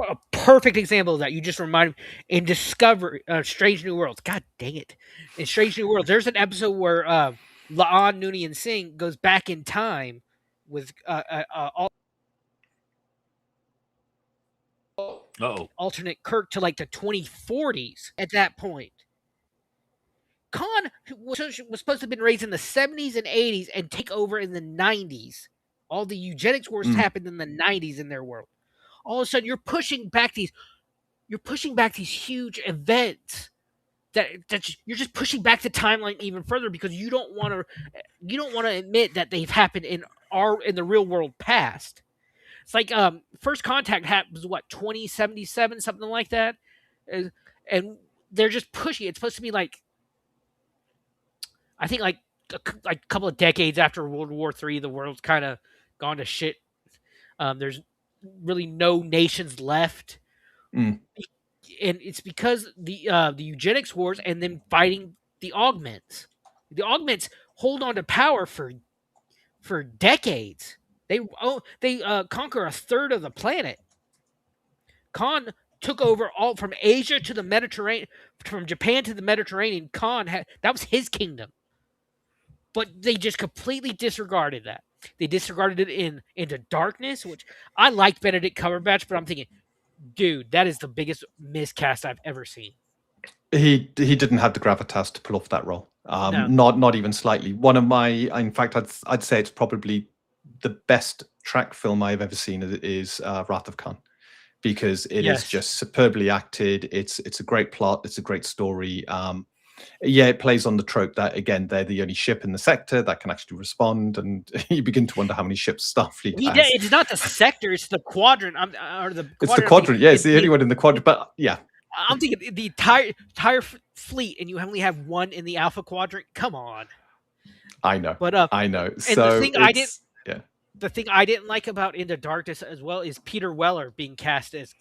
A perfect example of that. You just reminded me in Discovery, Strange New Worlds. God dang it! In Strange New Worlds, there's an episode where La'an Noonien Singh goes back in time with alternate Kirk to like the 2040s. At that point, Khan was supposed to have been raised in the 70s and 80s and take over in the 90s. All the eugenics wars happened in the 90s in their world. All of a sudden, you're pushing back these huge events that you're just pushing back the timeline even further because you don't want to admit that they've happened in the real world past. It's like First Contact happens 2077, something like that, and they're just pushing it. It's supposed to be like, I think like a couple of decades after World War III, the world's kind of gone to shit. There's really no nations left, and it's because the eugenics wars and then fighting the augments. The augments hold on to power for decades. They conquer a third of the planet. Khan took over all from Asia to the Mediterranean, from Japan to the Mediterranean. That was his kingdom, but they just completely disregarded that. They disregarded it into Darkness, which I liked Benedict Cumberbatch, but I'm thinking, dude, that is the biggest miscast I've ever seen. He didn't have the gravitas to pull off that role. No. Not even slightly. In fact, I'd say it's probably the best Trek film I've ever seen is Wrath of Khan, because it is just superbly acted. It's a great plot. It's a great story. It plays on the trope that, again, they're the only ship in the sector that can actually respond, and you begin to wonder how many ships Starfleet has. It's not the sector; it's the quadrant. It's the quadrant. Yeah, it's the only one in the quadrant. But yeah, I'm thinking the entire fleet, and you only have one in the Alpha Quadrant. Come on. I know. But I know. And so the thing I didn't. Yeah. the thing I didn't like about Into Darkness as well is Peter Weller being cast as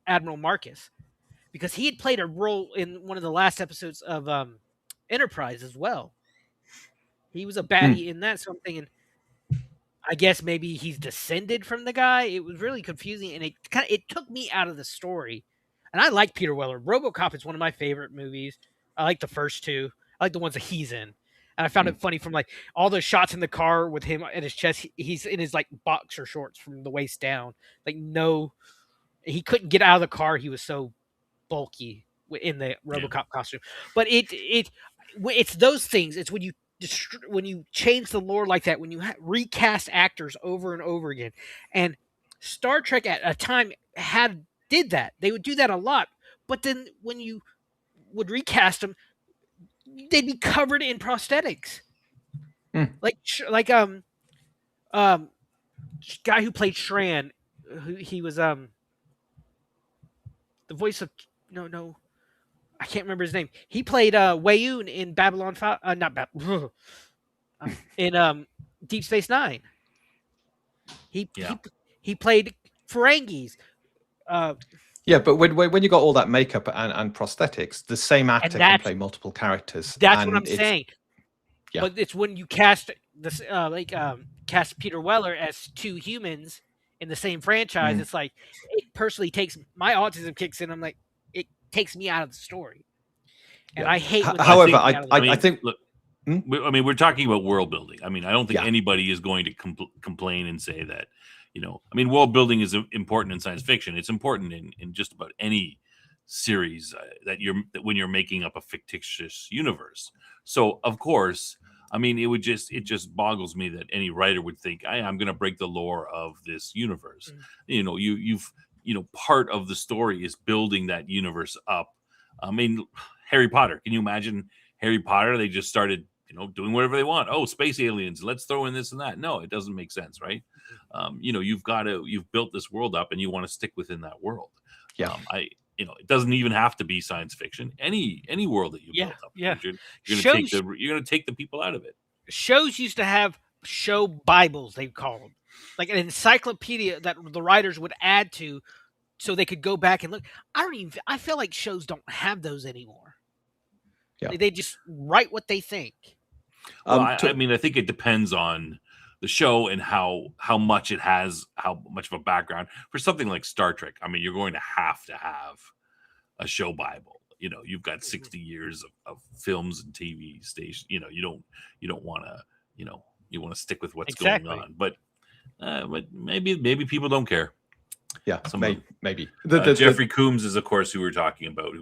Admiral Marcus, because he had played a role in one of the last episodes of Enterprise as well. He was a baddie in that. So I'm thinking, I guess maybe he's descended from the guy. It was really confusing, and it took me out of the story. And I like Peter Weller. RoboCop is one of my favorite movies. I like the first two. I like the ones that he's in. And I found it funny from like all those shots in the car with him at his chest. He's in his like boxer shorts from the waist down. Like he couldn't get out of the car. He was so bulky in the RoboCop costume. But it's those things. It's when you change the lore like that, when you recast actors over and over again. And Star Trek at a time did that. They would do that a lot. But then when you would recast them, they'd be covered in prosthetics. Like guy who played Shran, he was the voice of I can't remember his name. He played Wayoon in Babylon 5, in Deep Space Nine. He played Ferengis. But when you got all that makeup and prosthetics, the same actor can play multiple characters. That's what I'm saying. Yeah. But it's when you cast this, cast Peter Weller as two humans in the same franchise. It's like it personally takes my autism kicks in. I'm like, it takes me out of the story, and I hate. However, I think. Look, I mean, we're talking about world building. I mean, I don't think anybody is going to complain and say that. I mean, world building is important in science fiction. It's important in just about any series that when you're making up a fictitious universe. So, of course, I mean, it just boggles me that any writer would think, I'm going to break the lore of this universe. You've part of the story is building that universe up. I mean, Harry Potter. Can you imagine Harry Potter? They just started, doing whatever they want. Oh, space aliens. Let's throw in this and that. No, it doesn't make sense, right? You've built this world up and you want to stick within that world. It doesn't even have to be science fiction. Any world that you built up, you're going to take the people out of it. Shows used to have show Bibles, they called them, like an encyclopedia that the writers would add to, so they could go back and look. I feel like shows don't have those anymore. They just write what they think. Well, I mean, I think it depends on the show and how much it has, how much of a background. For something like Star Trek, I mean, you're going to have a show Bible. You've got 60 years of films and TV stations. You don't want to, you want to stick with what's going on. But maybe people don't care. Yeah, maybe. Jeffrey Coombs is, of course, who we're talking about.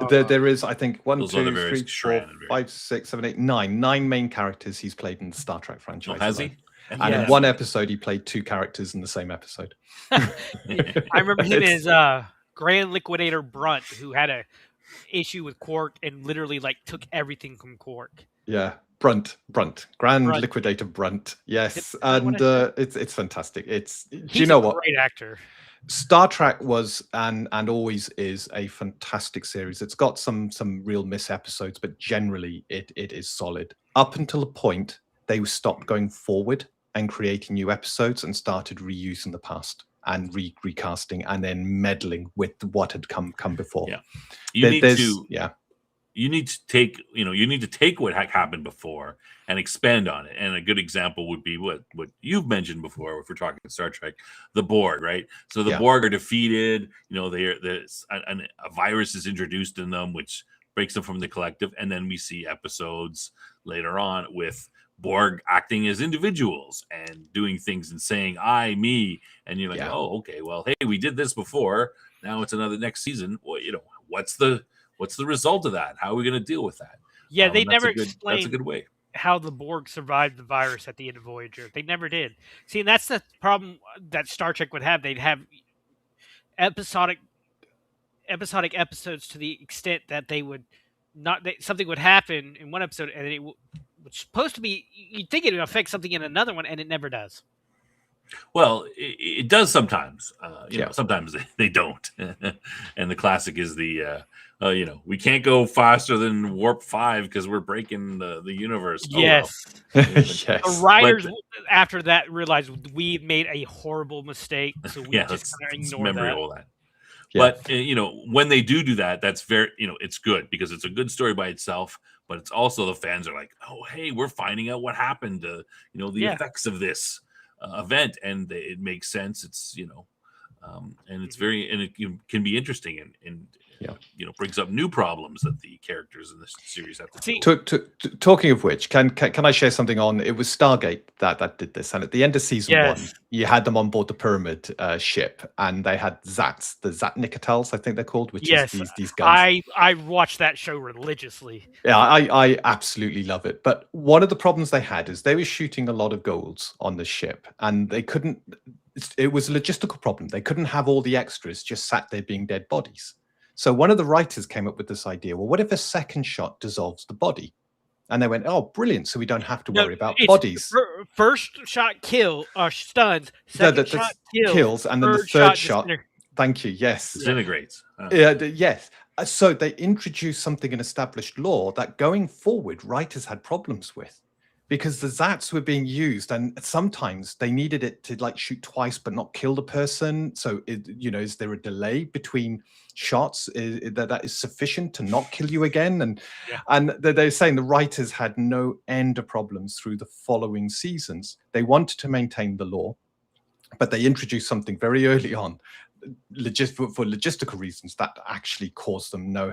There is, I think, 1, 2, 3, 4, 5, 6, 7, 8, 9 main characters he's played in the Star Trek franchise. Has he? And in one episode, he played 2 characters in the same episode. I remember him as Grand Liquidator Brunt, who had a issue with Quark and literally took everything from Quark. Yeah. Grand Liquidator Brunt. Yes. It's fantastic. He's a great actor. Star Trek was and always is a fantastic series. It's got some real miss episodes, but generally it is solid. Up until the point they stopped going forward and creating new episodes and started reusing the past and recasting and then meddling with what had come before. Yeah. You need to take what happened before and expand on it. And a good example would be what you've mentioned before, if we're talking Star Trek, the Borg, right? So the Borg are defeated. A virus is introduced in them, which breaks them from the collective. And then we see episodes later on with Borg acting as individuals and doing things and saying, I, me. And you're like, oh, okay, well, hey, we did this before. Now it's another next season. Well, what's the result of that? How are we going to deal with that? Yeah, they never explained that's a good way. How the Borg survived the virus at the end of Voyager. They never did. See, and that's the problem that Star Trek would have. They'd have episodic episodes to the extent that they would something would happen in one episode and it was supposed to be, you'd think it would affect something in another one, and it never does. Well, it does sometimes. sometimes they don't. And the classic is the we can't go faster than warp 5 because we're breaking the universe. Yes. Yes. The writers after that realized we made a horrible mistake, so we just let's ignore memory that. all that. Yeah. But when they do that, that's very it's good because it's a good story by itself. But it's also the fans are like, oh hey, we're finding out what happened to the effects of this event, and it makes sense. It's and it's very and it can be interesting and brings up new problems that the characters in this series have to deal with. Talking of which, can I share something on? It was Stargate that did this, and at the end of season 1, you had them on board the Pyramid ship, and they had Zats, the Zatnikatels, I think they're called, which is these guns. I watched that show religiously. Yeah, I absolutely love it. But one of the problems they had is they were shooting a lot of goals on the ship, and they couldn't. It was a logistical problem. They couldn't have all the extras just sat there being dead bodies. So one of the writers came up with this idea, well, what if a second shot dissolves the body? And they went, oh, brilliant. So we don't have to worry about bodies. First shot stuns, second shot kills, and then the third shot, thank you, yes. Disintegrates. Yes. So they introduced something in established law that going forward, writers had problems with. Because the Zats were being used, and sometimes they needed it to shoot twice but not kill the person. So, is there a delay between shots that is sufficient to not kill you again? And they're saying the writers had no end of problems through the following seasons. They wanted to maintain the law, but they introduced something very early on, for logistical reasons, that actually caused them no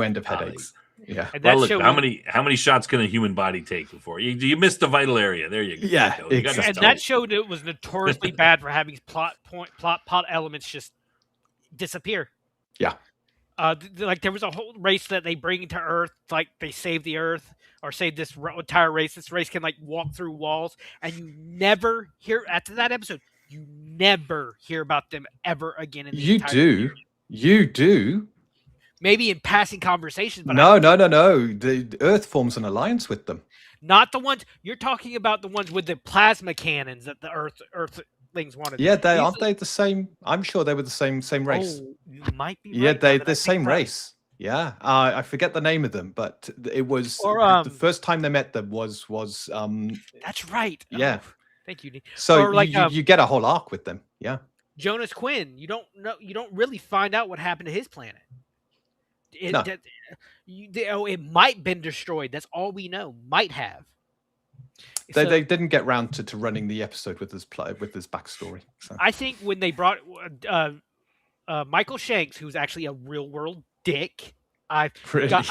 end of headaches. Yeah. Well, look, how many shots can a human body take before you miss the vital area? There you go. Yeah, exactly. And that showed it was notoriously bad for having plot elements just disappear. Yeah. There was a whole race that they bring to Earth, like they save the Earth or save this entire race. This race can walk through walls, and you never hear after that episode. You never hear about them ever again. You do. Maybe in passing conversations, but no. The Earth forms an alliance with them. Not the ones you're talking about. The ones with the plasma cannons that the Earthlings wanted. Yeah, aren't they the same? I'm sure they were the same race. Oh, you might be. Yeah, right they're the same race. Yeah, I forget the name of them, but it was the first time they met them was. That's right. Yeah. Oh, thank you. So you get a whole arc with them. Yeah. Jonas Quinn. You don't know. You don't really find out what happened to his planet. It might have been destroyed. That's all we know. Might have. They didn't get round to running the episode with his backstory. So. I think when they brought Michael Shanks, who's actually a real world dick, I got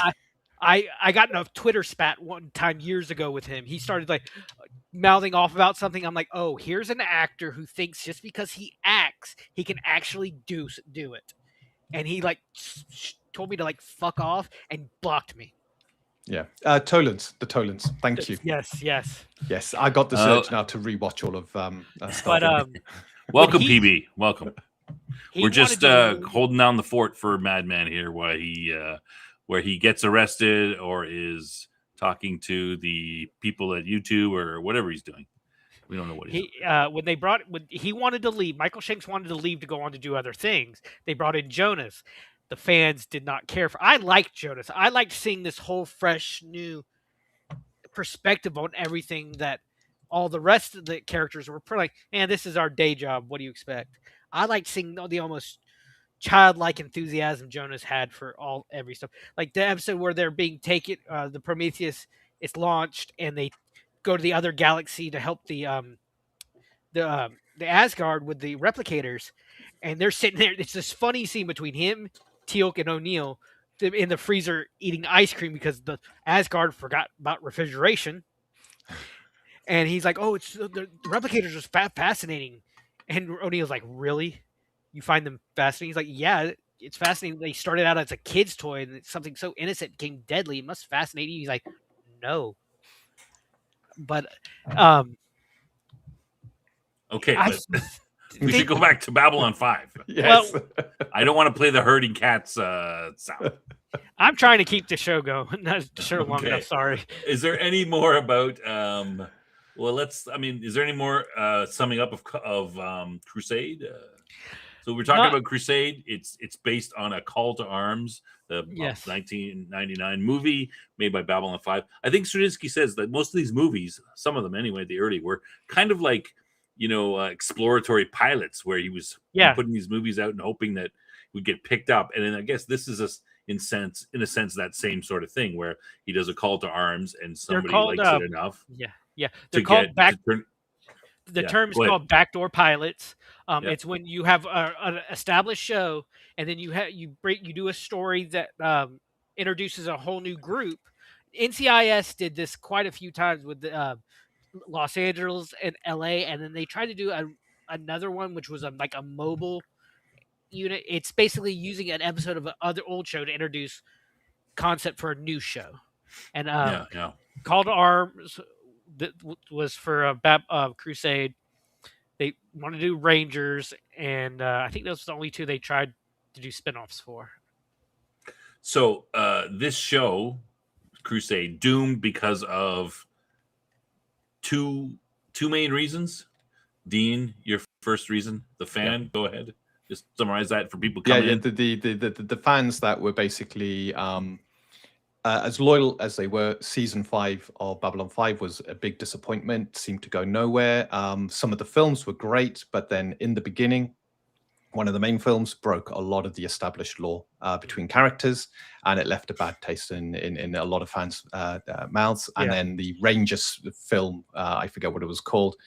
in a Twitter spat one time years ago with him. He started mouthing off about something. I'm like, oh, here's an actor who thinks just because he acts, he can actually do it. And he told me to fuck off and blocked me. Yeah. The Tolans. Thank you. Yes. I got the urge now to rewatch all of stuff. But welcome, PB. Welcome. We're just holding down the fort for Madman here, where he gets arrested or is talking to the people at YouTube or whatever he's doing. We don't know what he's doing. When he wanted to leave, Michael Shanks wanted to leave to go on to do other things. They brought in Jonas. The fans did not care for. I liked Jonas. I liked seeing this whole fresh, new perspective on everything that all the rest of the characters were pretty this is our day job. What do you expect? I liked seeing the almost childlike enthusiasm Jonas had for every stuff. Like the episode where they're being taken, the Prometheus is launched, and they go to the other galaxy to help the Asgard with the replicators, and they're sitting there. It's this funny scene between him, Teal'c, and O'Neill in the freezer eating ice cream because the Asgard forgot about refrigeration. And he's like, "Oh, it's the replicators are fascinating," and O'Neill's like, "Really? You find them fascinating?" He's like, "Yeah, it's fascinating. They started out as a kid's toy, and something so innocent became deadly. It must fascinate you." He's like, "No." But okay, we should go back to Babylon 5. Yes. Well, I don't want to play the herding cats sound. I'm trying to keep the show going. Not the show long enough. Sorry. Is there any more about Well, let's. I mean, is there any more summing up of Crusade? So we're talking Not- about Crusade. It's based on a Call to Arms, the Yes. 1999 movie made by Babylon 5. I think Straczynski says that most of these movies, some of them anyway, the early, were kind of like, exploratory pilots where he was putting these movies out and hoping that would get picked up. And then I guess this is in a sense that same sort of thing where he does a Call to Arms and somebody likes it enough. Yeah. They're called the Yeah, term is go ahead. called backdoor pilots. Yeah. It's when you have an established show, and then you do a story that introduces a whole new group. NCIS did this quite a few times with Los Angeles and LA, and then they tried to do another one, which was like a mobile unit. It's basically using an episode of an other old show to introduce concept for a new show. And Call to Arms that was for Crusade. They wanted to do Rangers, and I think those were the only two they tried to do spinoffs for. So this show, Crusade, doomed because of two main reasons. Dean, your first reason, the fan. Go ahead, just summarize that for people coming in. The fans that were basically as loyal as they were. Season 5 of Babylon 5 was a big disappointment, seemed to go nowhere. Some of the films were great, but then in the beginning, one of the main films broke a lot of the established lore between characters, and it left a bad taste in a lot of fans' mouths. And then the Rangers film, I forget what it was called,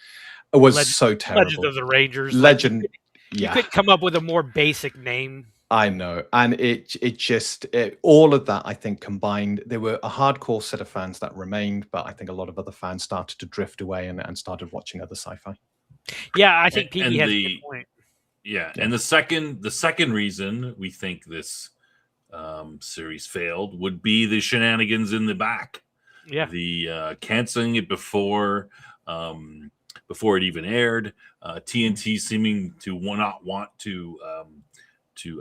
it was so terrible. Legend of the Rangers. Legend. You could come up with a more basic name. I know, and it all of that, I think, combined. There were a hardcore set of fans that remained, but I think a lot of other fans started to drift away and started watching other sci-fi. Yeah, I think PB has a good point. Yeah, and the second reason we think this series failed would be the shenanigans in the back. Yeah, the canceling it before it even aired. TNT seeming to not want to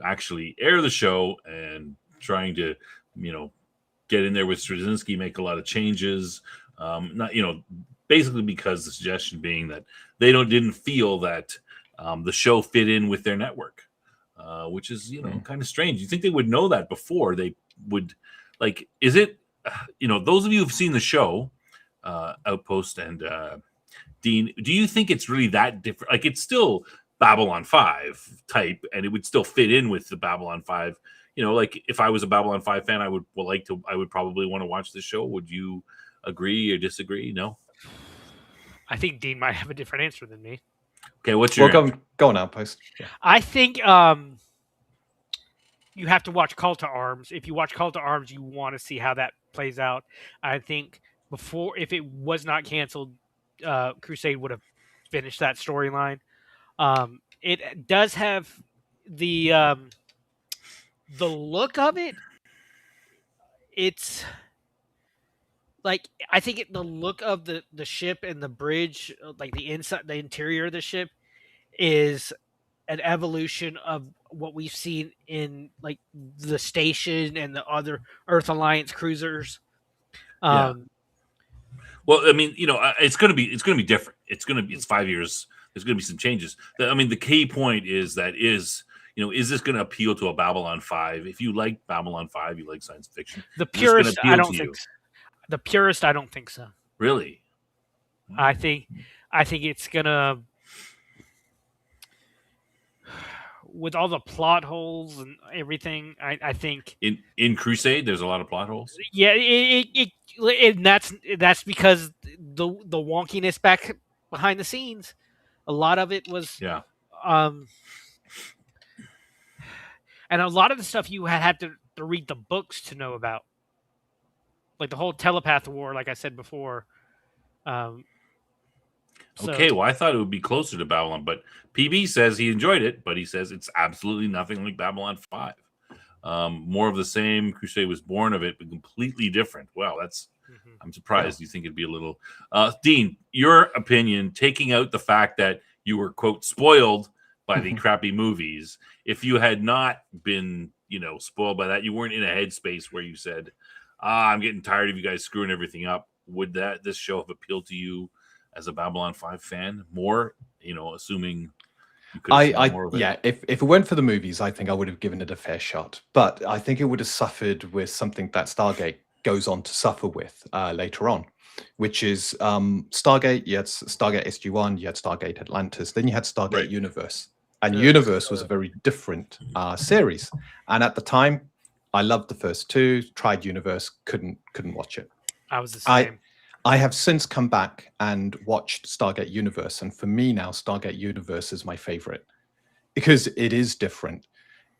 actually air the show and trying to, get in there with Straczynski, make a lot of changes. Basically because the suggestion being that they didn't feel that the show fit in with their network, which is, kind of strange. You think they would know that before they would, is it, those of you who've seen the show, Outpost and Dean, do you think it's really that different? Like, it's still Babylon 5 type, and it would still fit in with the Babylon 5. If I was a Babylon 5 fan, I would probably want to watch the show. Would you agree or disagree? No? I think Dean might have a different answer than me. Okay, what's your go on, Outpost. Yeah. I think you have to watch Call to Arms. If you watch Call to Arms, you want to see how that plays out. I think if it was not canceled, Crusade would have finished that storyline. It does have the look of it. It's like, I think the look of the ship and the bridge, like the interior of the ship, is an evolution of what we've seen in like the station and the other Earth Alliance cruisers. Well, I mean, it's going to be different. It's 5 years. There's going to be some changes. I mean, the key point is that is this going to appeal to a Babylon 5? If you like Babylon 5, you like science fiction. The purist, I don't think so. The purist, I don't think so. Really? I think it's gonna, with all the plot holes and everything. I think in Crusade, there's a lot of plot holes. Yeah, and that's because the wonkiness back behind the scenes. A lot of it was and a lot of the stuff you had to read the books to know about, like the whole telepath war, like I said before. Okay, well, I thought it would be closer to Babylon, but PB says he enjoyed it, but he says it's absolutely nothing like Babylon 5. More of the same. Crusade was born of it, but completely different. Wow, that's I'm surprised. You think it'd be a little Dean, your opinion, taking out the fact that you were, quote, spoiled by the crappy movies. If you had not been, spoiled by that, you weren't in a headspace where you said, I'm getting tired of you guys screwing everything up. Would this show have appealed to you as a Babylon 5 fan more, assuming you could have seen more of it? Yeah, if it weren't for the movies, I think I would have given it a fair shot. But I think it would have suffered with something that Stargate goes on to suffer with later on, which is Stargate. You had Stargate SG-1, you had Stargate Atlantis, then you had Stargate Universe. And Universe was a very different series. And at the time, I loved the first two, tried Universe, couldn't watch it. I was the same. I have since come back and watched Stargate Universe, and for me now, Stargate Universe is my favorite because it is different.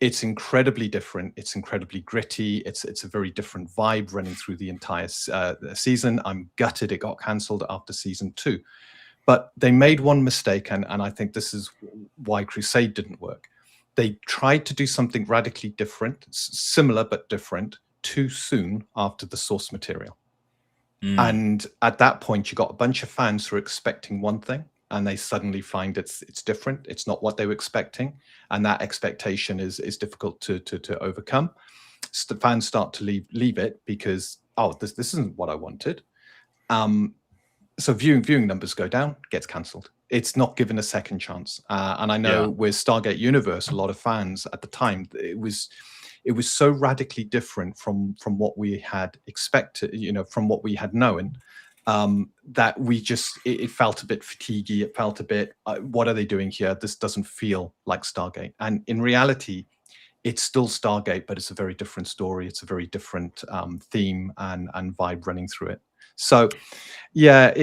It's incredibly different. It's incredibly gritty. It's a very different vibe running through the entire season. I'm gutted it got cancelled after season 2. But they made one mistake, and I think this is why Crusade didn't work. They tried to do something radically different, similar but different, too soon after the source material. And at that point, you got a bunch of fans who are expecting one thing, and they suddenly find it's different. It's not what they were expecting, and that expectation is difficult to overcome. So the fans start to leave it because this isn't what I wanted. So viewing numbers go down, gets cancelled. It's not given a second chance. And I know with Stargate Universe, a lot of fans at the time, it was so radically different from what we had expected, from what we had known, that it felt a bit fatiguey. It felt a bit, what are they doing here? This doesn't feel like Stargate. And in reality, it's still Stargate, but it's a very different story. It's a very different theme and vibe running through it. So, yeah,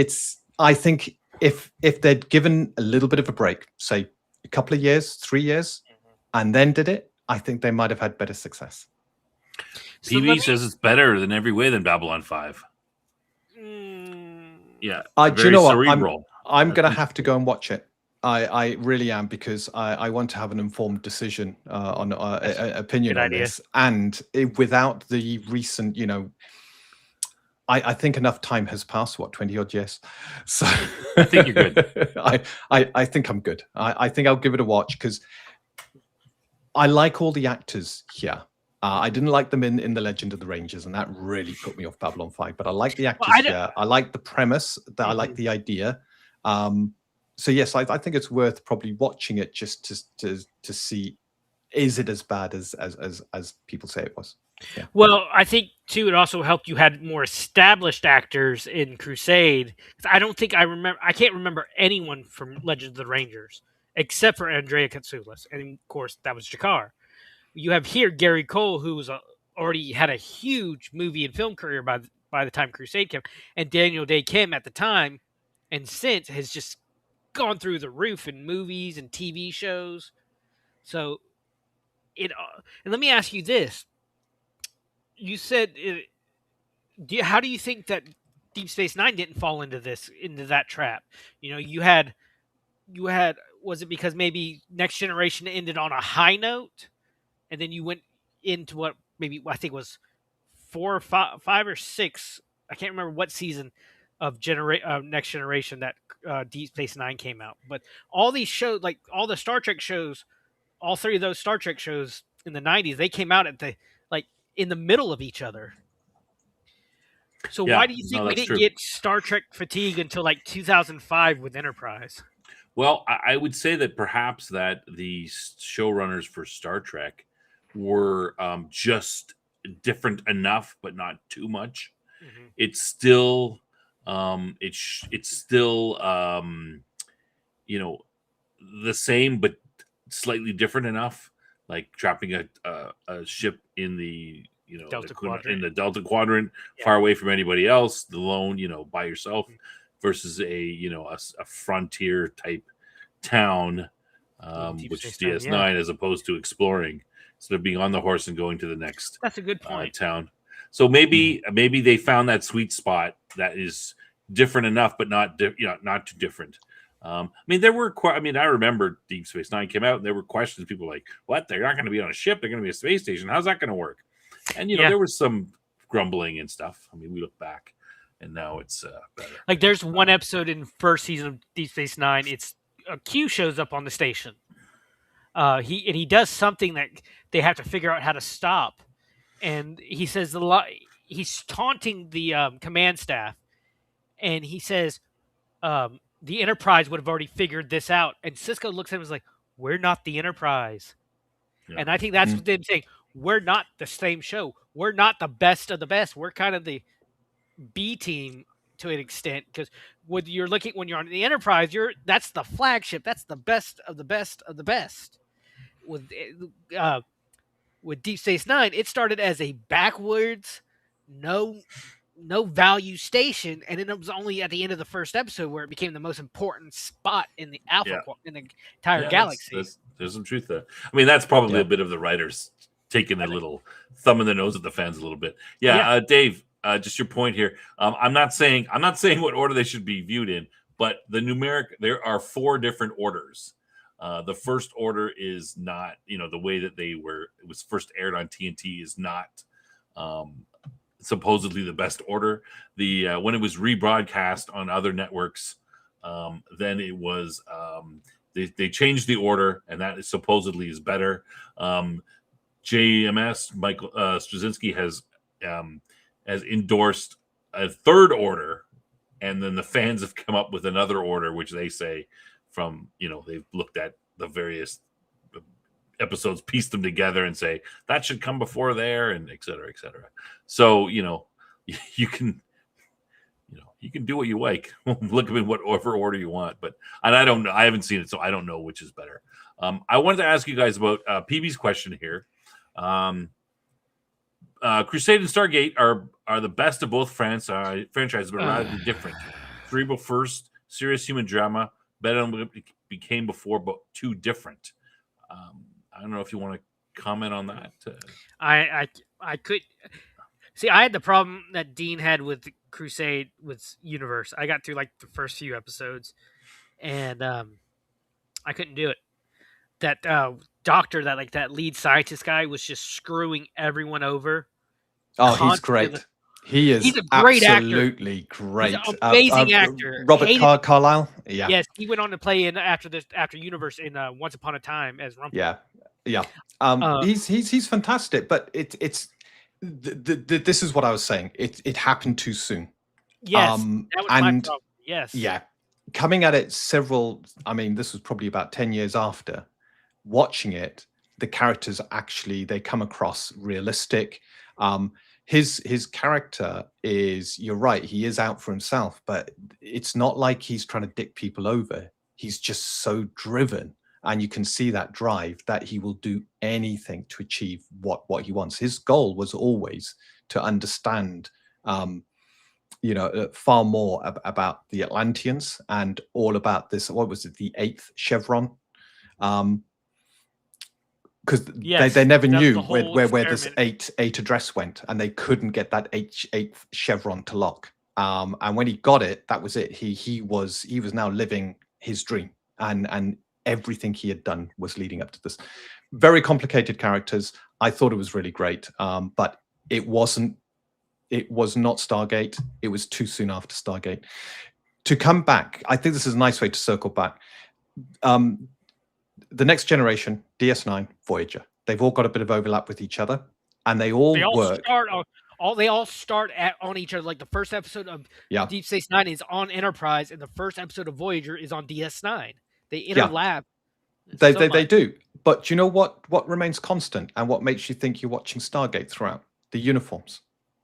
I think if they'd given a little bit of a break, say a couple of years, 3 years, and then did it, I think they might have had better success. PV says it's better than every way than Babylon 5. Yeah, do you know what? cerebral. I'm going to have to go and watch it. I really am, because I want to have an informed decision on opinion on this. And without the recent, I think enough time has passed. 20 odd years. So I think you're good. I think I'm good. I think I'll give it a watch because I like all the actors here. I didn't like them in The Legend of the Rangers, and that really put me off Babylon 5. But I like the actors here. I like the premise. I like the idea. So yes, I think it's worth probably watching it just to see, is it as bad as people say it was. Yeah. Well, I think too, it also helped you had more established actors in Crusade. I can't remember anyone from Legend of the Rangers except for Andrea Katsoulis, and of course that was Jakar. You have here Gary Cole, who was already had a huge movie and film career by the time Crusade came, and Daniel Day Kim at the time, and since has just gone through the roof in movies and TV shows. So and let me ask you this. You said, how do you think that Deep Space Nine didn't fall into that trap? You had, was it because maybe Next Generation ended on a high note, and then you went into what maybe I think was 4 or 5 or 6? I can't remember what season of Next Generation that Deep Space Nine came out. But all these shows, like all the Star Trek shows, all 3 of those Star Trek shows in the 90s, they came out in the middle of each other. So why do you think we didn't get Star Trek fatigue until 2005 with Enterprise? Well, I would say that perhaps that the showrunners for Star Trek were just different enough, but not too much. Mm-hmm. It's still, it's still, the same, but slightly different enough. Like trapping a ship in the Delta Quadrant, far away from anybody else, alone, by yourself, versus a frontier type town, which is DS9, as opposed to exploring, instead of being on the horse and going to the next. That's a good point. Town. So maybe they found that sweet spot that is different enough, but not too different. I remember Deep Space Nine came out, and there were questions. People were like, "What? They're not going to be on a ship. They're going to be a space station. How's that going to work?" And there was some grumbling and stuff. I mean, we look back, and now it's better. Like, there's one episode in first season of Deep Space Nine. It's Q shows up on the station. He does something that they have to figure out how to stop, and he says he's taunting the command staff, and he says, the Enterprise would have already figured this out. And Cisco looks at him and is like, "We're not the Enterprise." Yeah. And I think that's them saying, "We're not the same show. We're not the best of the best. We're kind of the B team to an extent." Because when you're on the Enterprise, that's the flagship. That's the best of the best of the best. With Deep Space Nine, it started as a backwards, no value station, and then it was only at the end of the first episode where it became the most important spot in the in the entire galaxy. There's some truth there. I mean, that's probably a bit of the writers taking a little thumb in the nose at the fans a little bit. Dave, just your point here. I'm not saying what order they should be viewed in, but there are 4 different orders. The first order is not, the way that it was first aired on TNT is not supposedly the best order. When it was rebroadcast on other networks, then it was they changed the order, and that is supposedly is better. JMS Michael Straczynski has endorsed a third order, and then the fans have come up with another order, which they say from they've looked at the various episodes, pieced them together, and say that should come before there, and et cetera, et cetera. So you can do what you like. Look at whatever order you want, and I don't know. I haven't seen it, so I don't know which is better. I wanted to ask you guys about PB's question here. Crusade and Stargate are the best of both franchises, but rather different. Cerebral first, serious human drama, better than what it became before, but too different. I don't know if you want to comment on that. I could see. I had the problem that Dean had with Crusade with Universe. I got through like the first few episodes, and I couldn't do it. That doctor, that lead scientist guy, was just screwing everyone over. Oh, he's great. He's a great absolutely actor. Great. He's an amazing actor. Robert Carlyle. Yeah. Yes, he went on to play after Universe in Once Upon a Time as Rumpel. Yeah. He's fantastic, but it's this is what I was saying. It happened too soon. Yes, that was my problem. Yes. Yeah. Coming at it this was probably about 10 years after. Watching it, the characters they come across realistic. His character is, you're right, he is out for himself, but it's not like he's trying to dick people over. He's just so driven, and you can see that drive that he will do anything to achieve what he wants. His goal was always to understand far more about the Atlanteans and all about this, what was it, the 8th chevron? Because they never knew where this 8 address went, and they couldn't get that 8th chevron to lock. And when he got it, that was it. He was now living his dream, and everything he had done was leading up to this. Very complicated characters. I thought it was really great, but it wasn't. It was not Stargate. It was too soon after Stargate. To come back, I think this is a nice way to circle back. The Next Generation, DS9, Voyager, they've all got a bit of overlap with each other, and they all work. They all start on each other. Like the first episode of Deep Space Nine is on Enterprise, and the first episode of Voyager is on DS9. They interlap. They do. But you know what remains constant, and what makes you think you're watching Stargate throughout? The uniforms.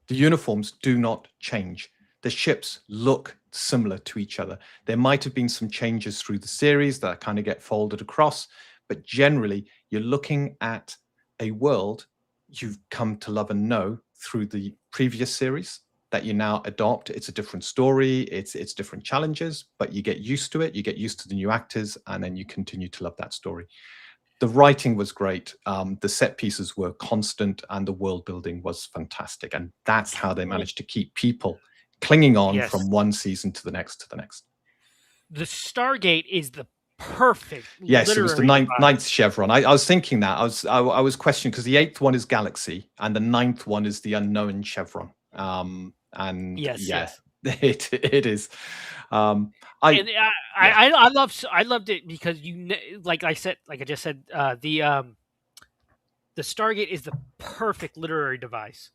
The uniforms do not change. The ships look similar to each other. There might have been some changes through the series that kind of get folded across, but generally you're looking at a world you've come to love and know through the previous series that you now adopt. It's a different story, it's different challenges, but you get used to it, you get used to the new actors, and then you continue to love that story. The writing was great, the set pieces were constant, and the world building was fantastic, and that's how they managed to keep people clinging on from one season to the next The Stargate is the perfect. Yes, it was the ninth chevron. I was thinking that. I was questioning because the 8th one is Galaxy and the 9th one is the unknown chevron. And yes. It is. I loved it because like I just said, the Stargate is the perfect literary device.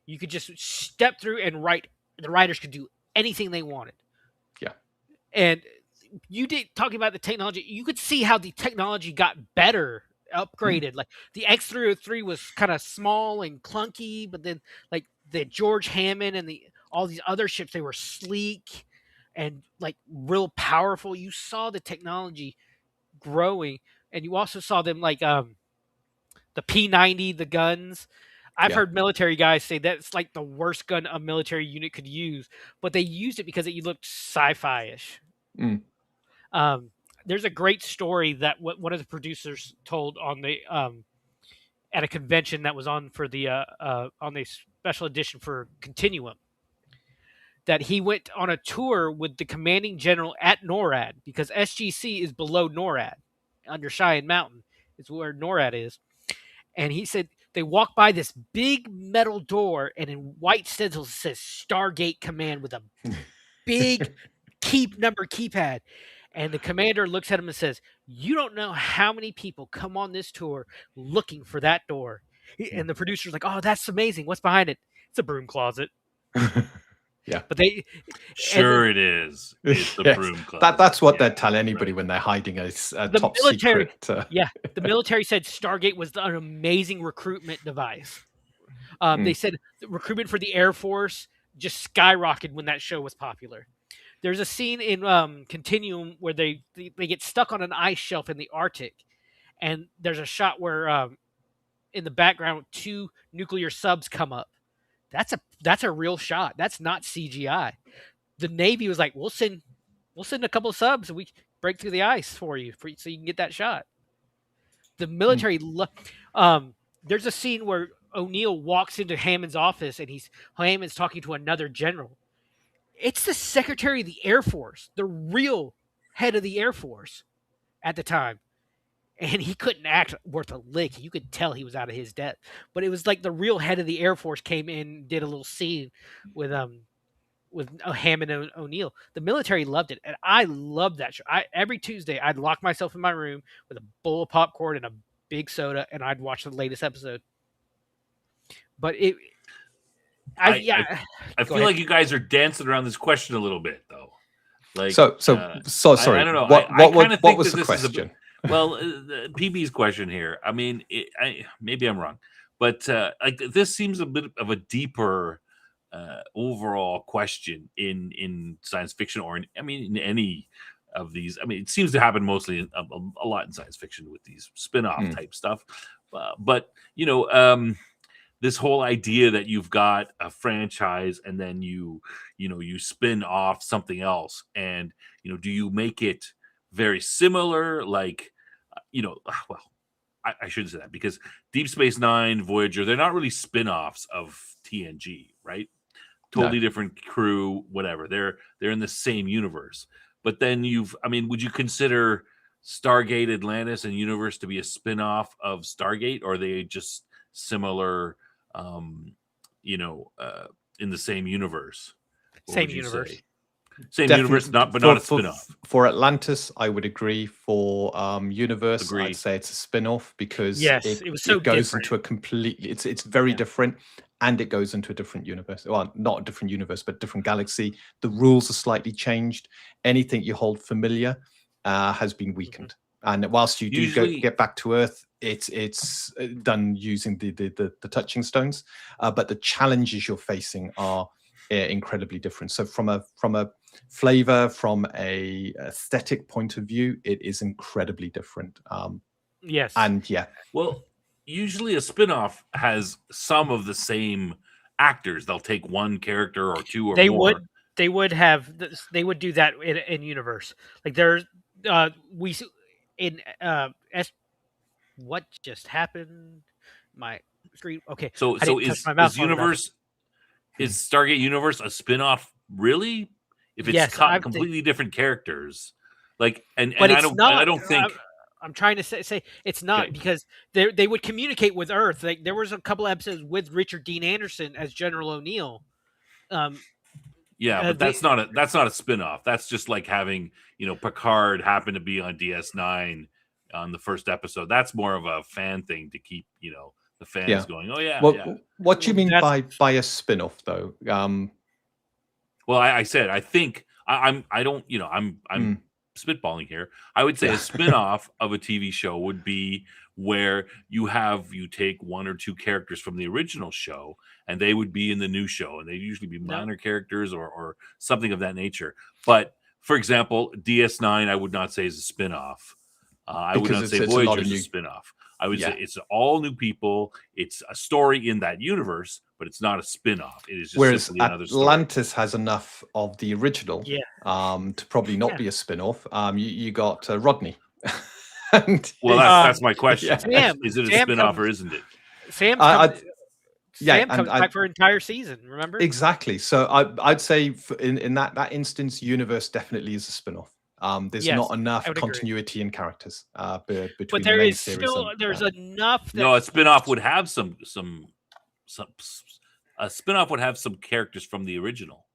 You could just step through and write. The writers could do anything they wanted. Yeah. And you did talking about the technology. You could see how the technology got better, upgraded. Like the X303 was kind of small and clunky, but then like the George Hammond and all these other ships, they were sleek and like real powerful. You saw the technology growing, and you also saw them like the P90, the guns. I've heard military guys say that's like the worst gun a military unit could use, but they used it because it looked sci-fi-ish. There's a great story that one of the producers told on the at a convention that was on for the on the special edition for Continuum, that he went on a tour with the commanding general at NORAD, because SGC is below NORAD, under Cheyenne Mountain is where NORAD is. And he said they walk by this big metal door, and in white stencils it says Stargate Command with a big keypad. And the commander looks at him and says, "You don't know how many people come on this tour looking for that door." And the producer's like, "Oh, that's amazing. What's behind it?" "It's a broom closet." Yeah. But it is. It's the broom closet. That's what they'd tell anybody when they're hiding a top secret. The military said Stargate was an amazing recruitment device. They said the recruitment for the Air Force just skyrocketed when that show was popular. There's a scene in Continuum where they get stuck on an ice shelf in the Arctic, and there's a shot where in the background 2 nuclear subs come up. That's a real shot. That's not CGI. The Navy was like, we'll send a couple of subs and we break through the ice for you so you can get that shot. The military there's a scene where O'Neill walks into Hammond's office and Hammond's talking to another general. It's the Secretary of the Air Force, the real head of the Air Force at the time. And he couldn't act worth a lick. You could tell he was out of his depth. But it was like the real head of the Air Force came in, did a little scene with Hammond and O'Neill. The military loved it, and I loved that show. Every Tuesday, I'd lock myself in my room with a bowl of popcorn and a big soda, and I'd watch the latest episode. But I feel like you guys are dancing around this question a little bit, though. Like, so sorry. I don't know. What was the question? Well, PB's question here. I mean, maybe I'm wrong, but like this seems a bit of a deeper overall question in science fiction, or in any of these. I mean, it seems to happen mostly a lot in science fiction with these spin-off type stuff. But this whole idea that you've got a franchise and then you spin off something else, and do you make it very similar? Like, well, I shouldn't say that, because Deep Space Nine, Voyager, they're not really spin-offs of TNG, right? Totally different crew, whatever. They're in the same universe. But then would you consider Stargate Atlantis and Universe to be a spin-off of Stargate, or are they just similar, in the same universe? Same universe. Same universe, not a spin-off. For Atlantis, I would agree. For Universe, Agreed. I'd say it's a spin-off, because it goes into a completely. It's very different, and it goes into a different universe. Well, not a different universe, but different galaxy. The rules are slightly changed. Anything you hold familiar has been weakened, and whilst you do get back to Earth, it's done using the touching stones, but the challenges you're facing are incredibly different. So from a flavor, from a aesthetic point of view, it is incredibly different. Yes. And yeah. Well, usually a spin-off has some of the same actors. They'll take one character or two or more. They would do that in Universe. Like there's what just happened? My screen. Okay. So is Universe, is Stargate Universe a spin-off, really? If it's completely different characters, like, and I don't think. I'm trying to say it's not, because they would communicate with Earth. Like, there was a couple episodes with Richard Dean Anderson as General O'Neill. But that's not a spin-off. That's just like having Picard happen to be on DS9 on the first episode. That's more of a fan thing to keep the fans going. Oh yeah. What do you mean by a spin-off, though? Well, I said I think I don't, I'm spitballing here. I would say a spin-off of a TV show would be where you take one or two characters from the original show and they would be in the new show, and they usually be minor characters or something of that nature. But for example, DS9, I would not say is a spin-off. I would not say Voyager is a spin-off. I would say it's all new people. It's a story in that universe, but it's not a spin-off. It is just simply another story. Atlantis has enough of the original to probably not be a spin-off. You got Rodney. Well, that's my question. Sam, is it a spin-off or isn't it? Sam comes back for an entire season, remember? Exactly. So I'd say in that instance, Universe definitely is a spin-off. There's not enough continuity in characters between but there the main is series still there's enough that... No, a spin-off would have some a spin-off would have some characters from the original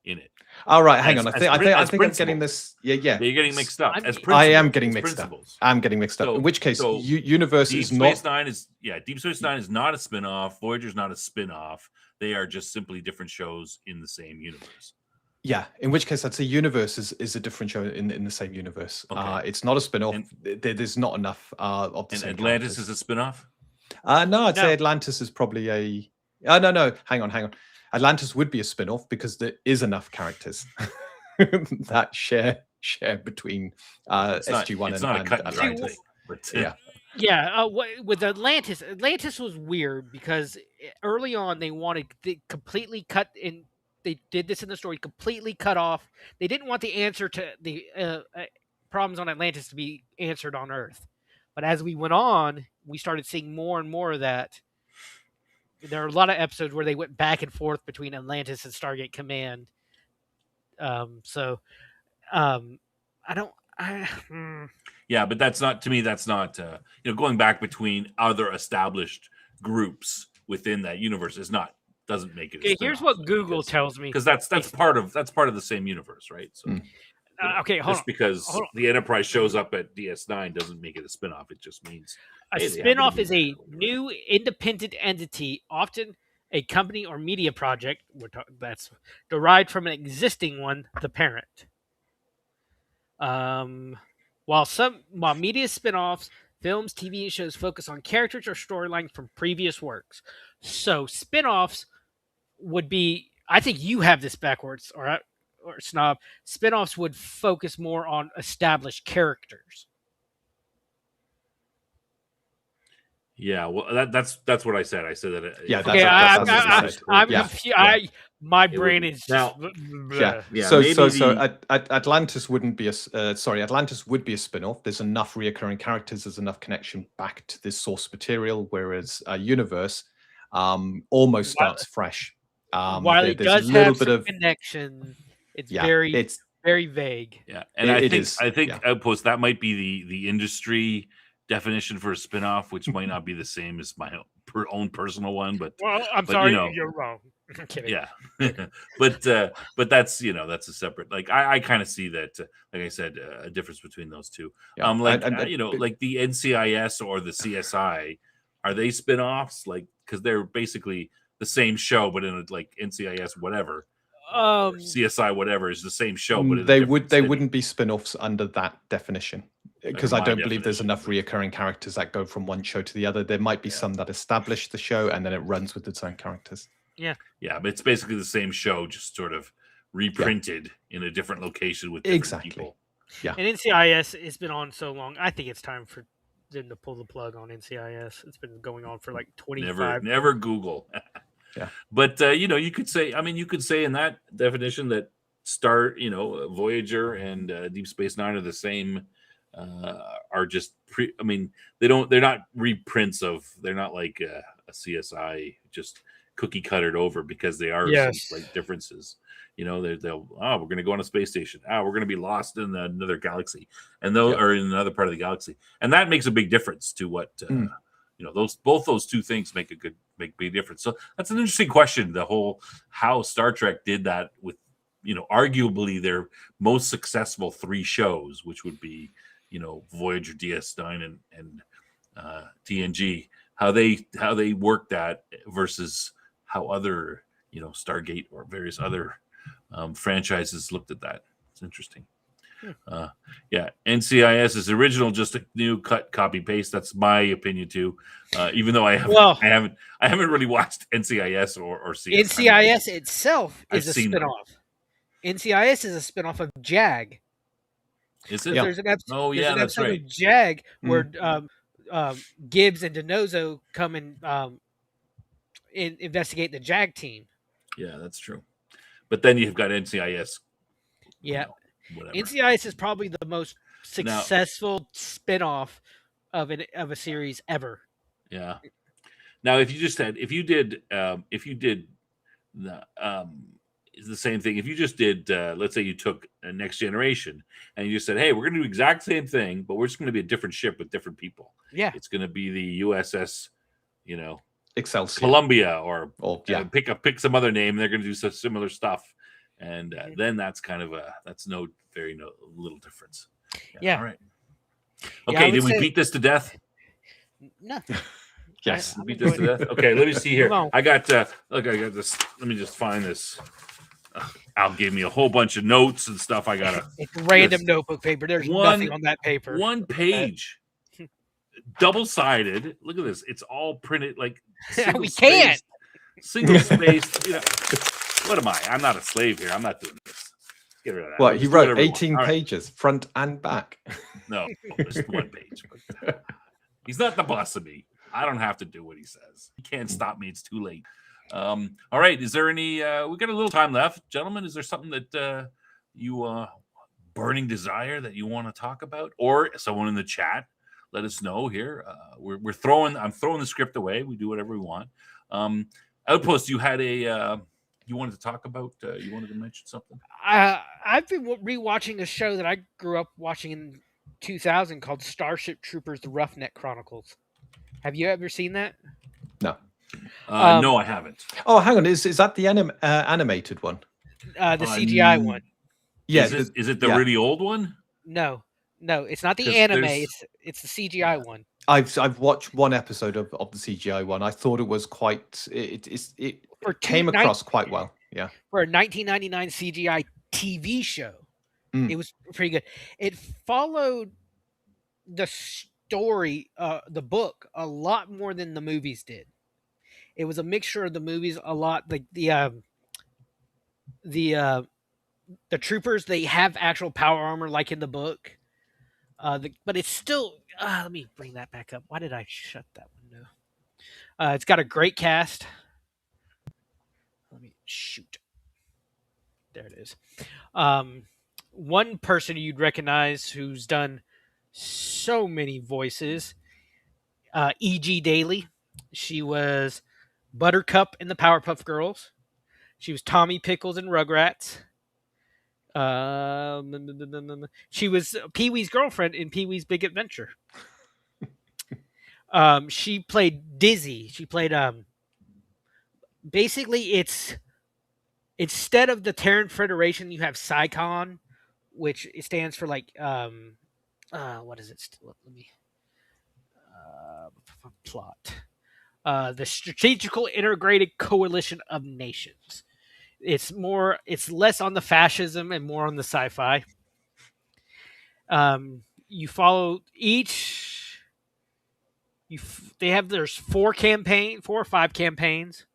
in it. All right, hang on. I think I'm getting this. Yeah. You're getting mixed up. I am getting mixed up. I'm getting mixed up. In which case, Universe is not. Deep Space Nine is not a spin-off. Voyager's not a spin-off. They are just simply different shows in the same universe. Yeah, in which case I'd say Universe is a different show in the same universe. Okay. It's not a spin-off. There's not enough of the same. And Atlantis is a spin-off? No, I'd say Atlantis is probably a... no. Hang on. Atlantis would be a spin-off because there is enough characters that share between SG-1 and Atlantis. With Atlantis was weird because early on they wanted to completely cut in. They did this in the story, completely cut off. They didn't want the answer to the problems on Atlantis to be answered on Earth. But as we went on, we started seeing more and more of that. There are a lot of episodes where they went back and forth between Atlantis and Stargate Command. Yeah, but that's not, to me, that's not, going back between other established groups within that universe doesn't make it. Okay, here's what Google tells me, because that's part of the same universe, right? So just because the Enterprise shows up at DS9 doesn't make it a spinoff. It just means a spinoff is a new independent entity, often a company or media project that's derived from an existing one, the parent. While media spinoffs, films, TV shows focus on characters or storylines from previous works. So spinoffs would be, I think you have this backwards, or Snob. Spinoffs would focus more on established characters. Yeah, well, that's what I said. I said that. I'm confused. My brain is now. So Atlantis wouldn't be Atlantis would be a spin-off. There's enough reoccurring characters. There's enough connection back to this source material. Whereas Universe almost starts fresh. While it does have some connection, it's very vague. Yeah, and I think Outpost, that might be the industry definition for a spin-off, which might not be the same as my own personal one. But I'm sorry, you're wrong. I'm kidding. Yeah, but that's that's a separate. Like I kind of see that. Like I said, a difference between those two. Yeah. Like the NCIS or the CSI, are they spin-offs? Like, because they're basically the same show, but in a, like NCIS whatever, CSI whatever is the same show, but they wouldn't be spin-offs under that definition, because I don't believe there's enough reoccurring characters that go from one show to the other. There might be some that establish the show and then it runs with its own characters. Yeah, but it's basically the same show, just sort of reprinted in a different location with different people. Yeah, and NCIS has been on so long. I think it's time for them to pull the plug on NCIS. It's been going on for like 25. Never Google. Yeah, but you could say. I mean, you could say in that definition that Voyager and Deep Space Nine are the same. Are just they're not reprints of. They're not like a CSI just cookie cuttered over, because they are some slight differences. We're going to go on a space station. We're going to be lost in another galaxy, and or in another part of the galaxy, and that makes a big difference to what both those two things make big difference. So that's an interesting question. The whole how Star Trek did that with arguably their most successful three shows, which would be Voyager, DS9, and TNG. How they worked that versus how other Stargate or various other franchises looked at that. It's interesting. Yeah, NCIS is original, just a new cut, copy, paste. That's my opinion too. Even though I haven't really watched NCIS or CS. NCIS itself is I've a seen them. spinoff. NCIS is a spinoff of JAG. Is it? Yeah. There's an episode, That's right. of JAG where Gibbs and DiNozzo come and investigate the JAG team. Yeah, that's true. But then you've got NCIS. Yeah. Whatever. NCIS is probably the most successful spinoff of a series ever. Yeah. Now, if you did it's the same thing. If you just did, let's say you took a Next Generation and you just said, hey, we're going to do the exact same thing, but we're just going to be a different ship with different people. Yeah. It's going to be the USS, Excelsior, Columbia, or pick some other name. And they're going to do some similar stuff. And then that's kind of that's no little difference. Yeah. All right. Okay. Did we beat this to death? No. Yes. Beat this to death. Okay. Let me see here. Come on. I got this. Let me just find this. Al gave me a whole bunch of notes and stuff. I got it's random notebook paper. There's nothing on that paper. One page. Double-sided. Look at this. It's all printed like we can't. Single spaced. What am I? I'm not a slave here. I'm not doing this. Get rid of that. Well, he wrote 18 pages, front and back. No, just one page. He's not the boss of me. I don't have to do what he says. He can't stop me. It's too late. All right. Is there any? We got a little time left, gentlemen. Is there something that you burning desire that you want to talk about, or someone in the chat? Let us know here. I'm throwing the script away. We do whatever we want. Outpost, you had you wanted to talk about? You wanted to mention something? I've been rewatching a show that I grew up watching in 2000 called Starship Troopers: The Roughneck Chronicles. Have you ever seen that? No. No, I haven't. Oh, hang on. Is that the animated one? The CGI one. Yeah. Is it the really old one? No, it's not the anime. It's the CGI one. I've watched one episode of the CGI one. I thought it was quite. It came across quite well. Yeah. For a 1999 CGI TV show, it was pretty good. It followed the story, the book, a lot more than the movies did. It was a mixture of the movies, a lot like the troopers. They have actual power armor, like in the book. But it's still. Let me bring that back up. Why did I shut that window? It's got a great cast. Let me shoot. There it is. One person you'd recognize who's done so many voices. E.G. Daily. She was Buttercup in the Powerpuff Girls. She was Tommy Pickles in Rugrats. She was Pee-wee's girlfriend in Pee-wee's Big Adventure. She played Dizzy. She played basically it's instead of the Terran Federation, you have PsyCon, which stands for like what is it? Let me plot. The Strategical Integrated Coalition of Nations. It's less on the fascism and more on the sci-fi. You follow each. There's 4 or 5 campaigns.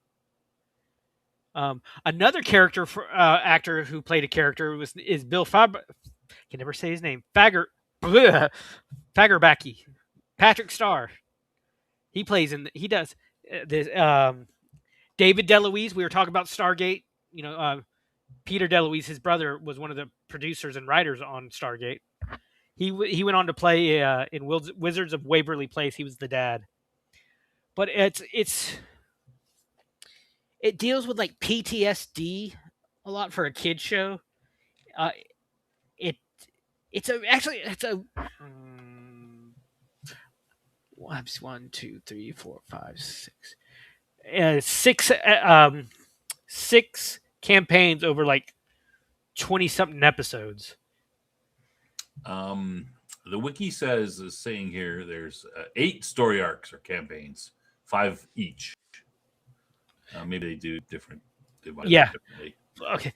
Another character actor who played a character is Bill Faber. I can never say his name. Fagerbakke. Patrick Starr. He does this. David DeLuise. We were talking about Stargate. Peter DeLuise, his brother, was one of the producers and writers on Stargate. He went on to play in Wizards of Waverly Place. He was the dad. But it deals with like PTSD a lot for a kid show. It's a 1, 2, 3, 4, 5, 6. 6 campaigns over like 20-something episodes. The wiki is saying here there's 8 story arcs or campaigns, 5 each. Maybe they do different. Yeah. Okay,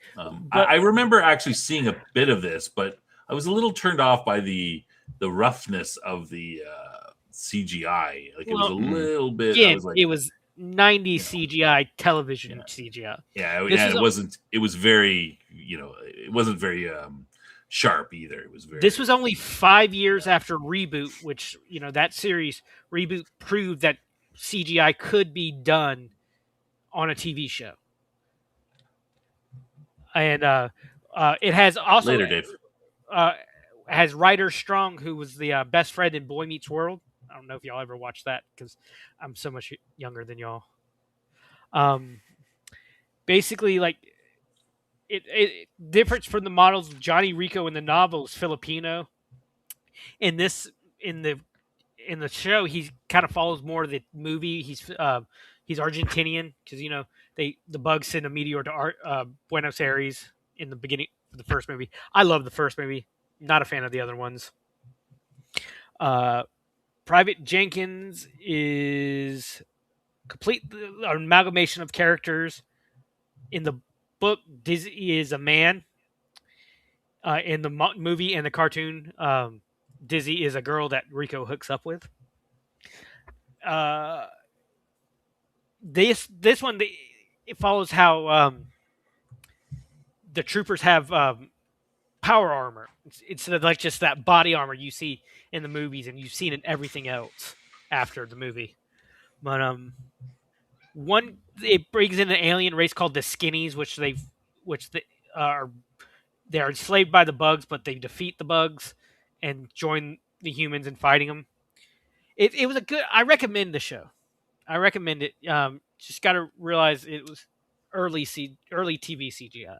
I remember actually seeing a bit of this, but I was a little turned off by the roughness of the CGI. Like, it was a little bit. Again, I was like, it was 90s CGI television CGI. It wasn't. It was very, it wasn't very sharp either. It was very. This was only 5 years after Reboot, which that series Reboot proved that CGI could be done on a TV show. And it has also Later, Dave. Has Ryder Strong, who was the best friend in Boy Meets World. I don't know if y'all ever watched that because I'm so much younger than y'all. Basically, like it difference from the models. Johnny Rico in the novel is Filipino. In the show, he kind of follows more of the movie. He's Argentinian because the bugs send a meteor to Buenos Aires in the beginning of the first movie. I love the first movie. Not a fan of the other ones. Private Jenkins is complete amalgamation of characters. In the book, Dizzy is a man. In the movie and the cartoon, Dizzy is a girl that Rico hooks up with. This one, it follows how the troopers have power armor instead of like just that body armor you see in the movies and you've seen in everything else after the movie. But it brings in an alien race called the Skinnies, which they are enslaved by the bugs, but they defeat the bugs and join the humans in fighting them. It was I recommend the show. I recommend it. Just got to realize it was early TV CGI.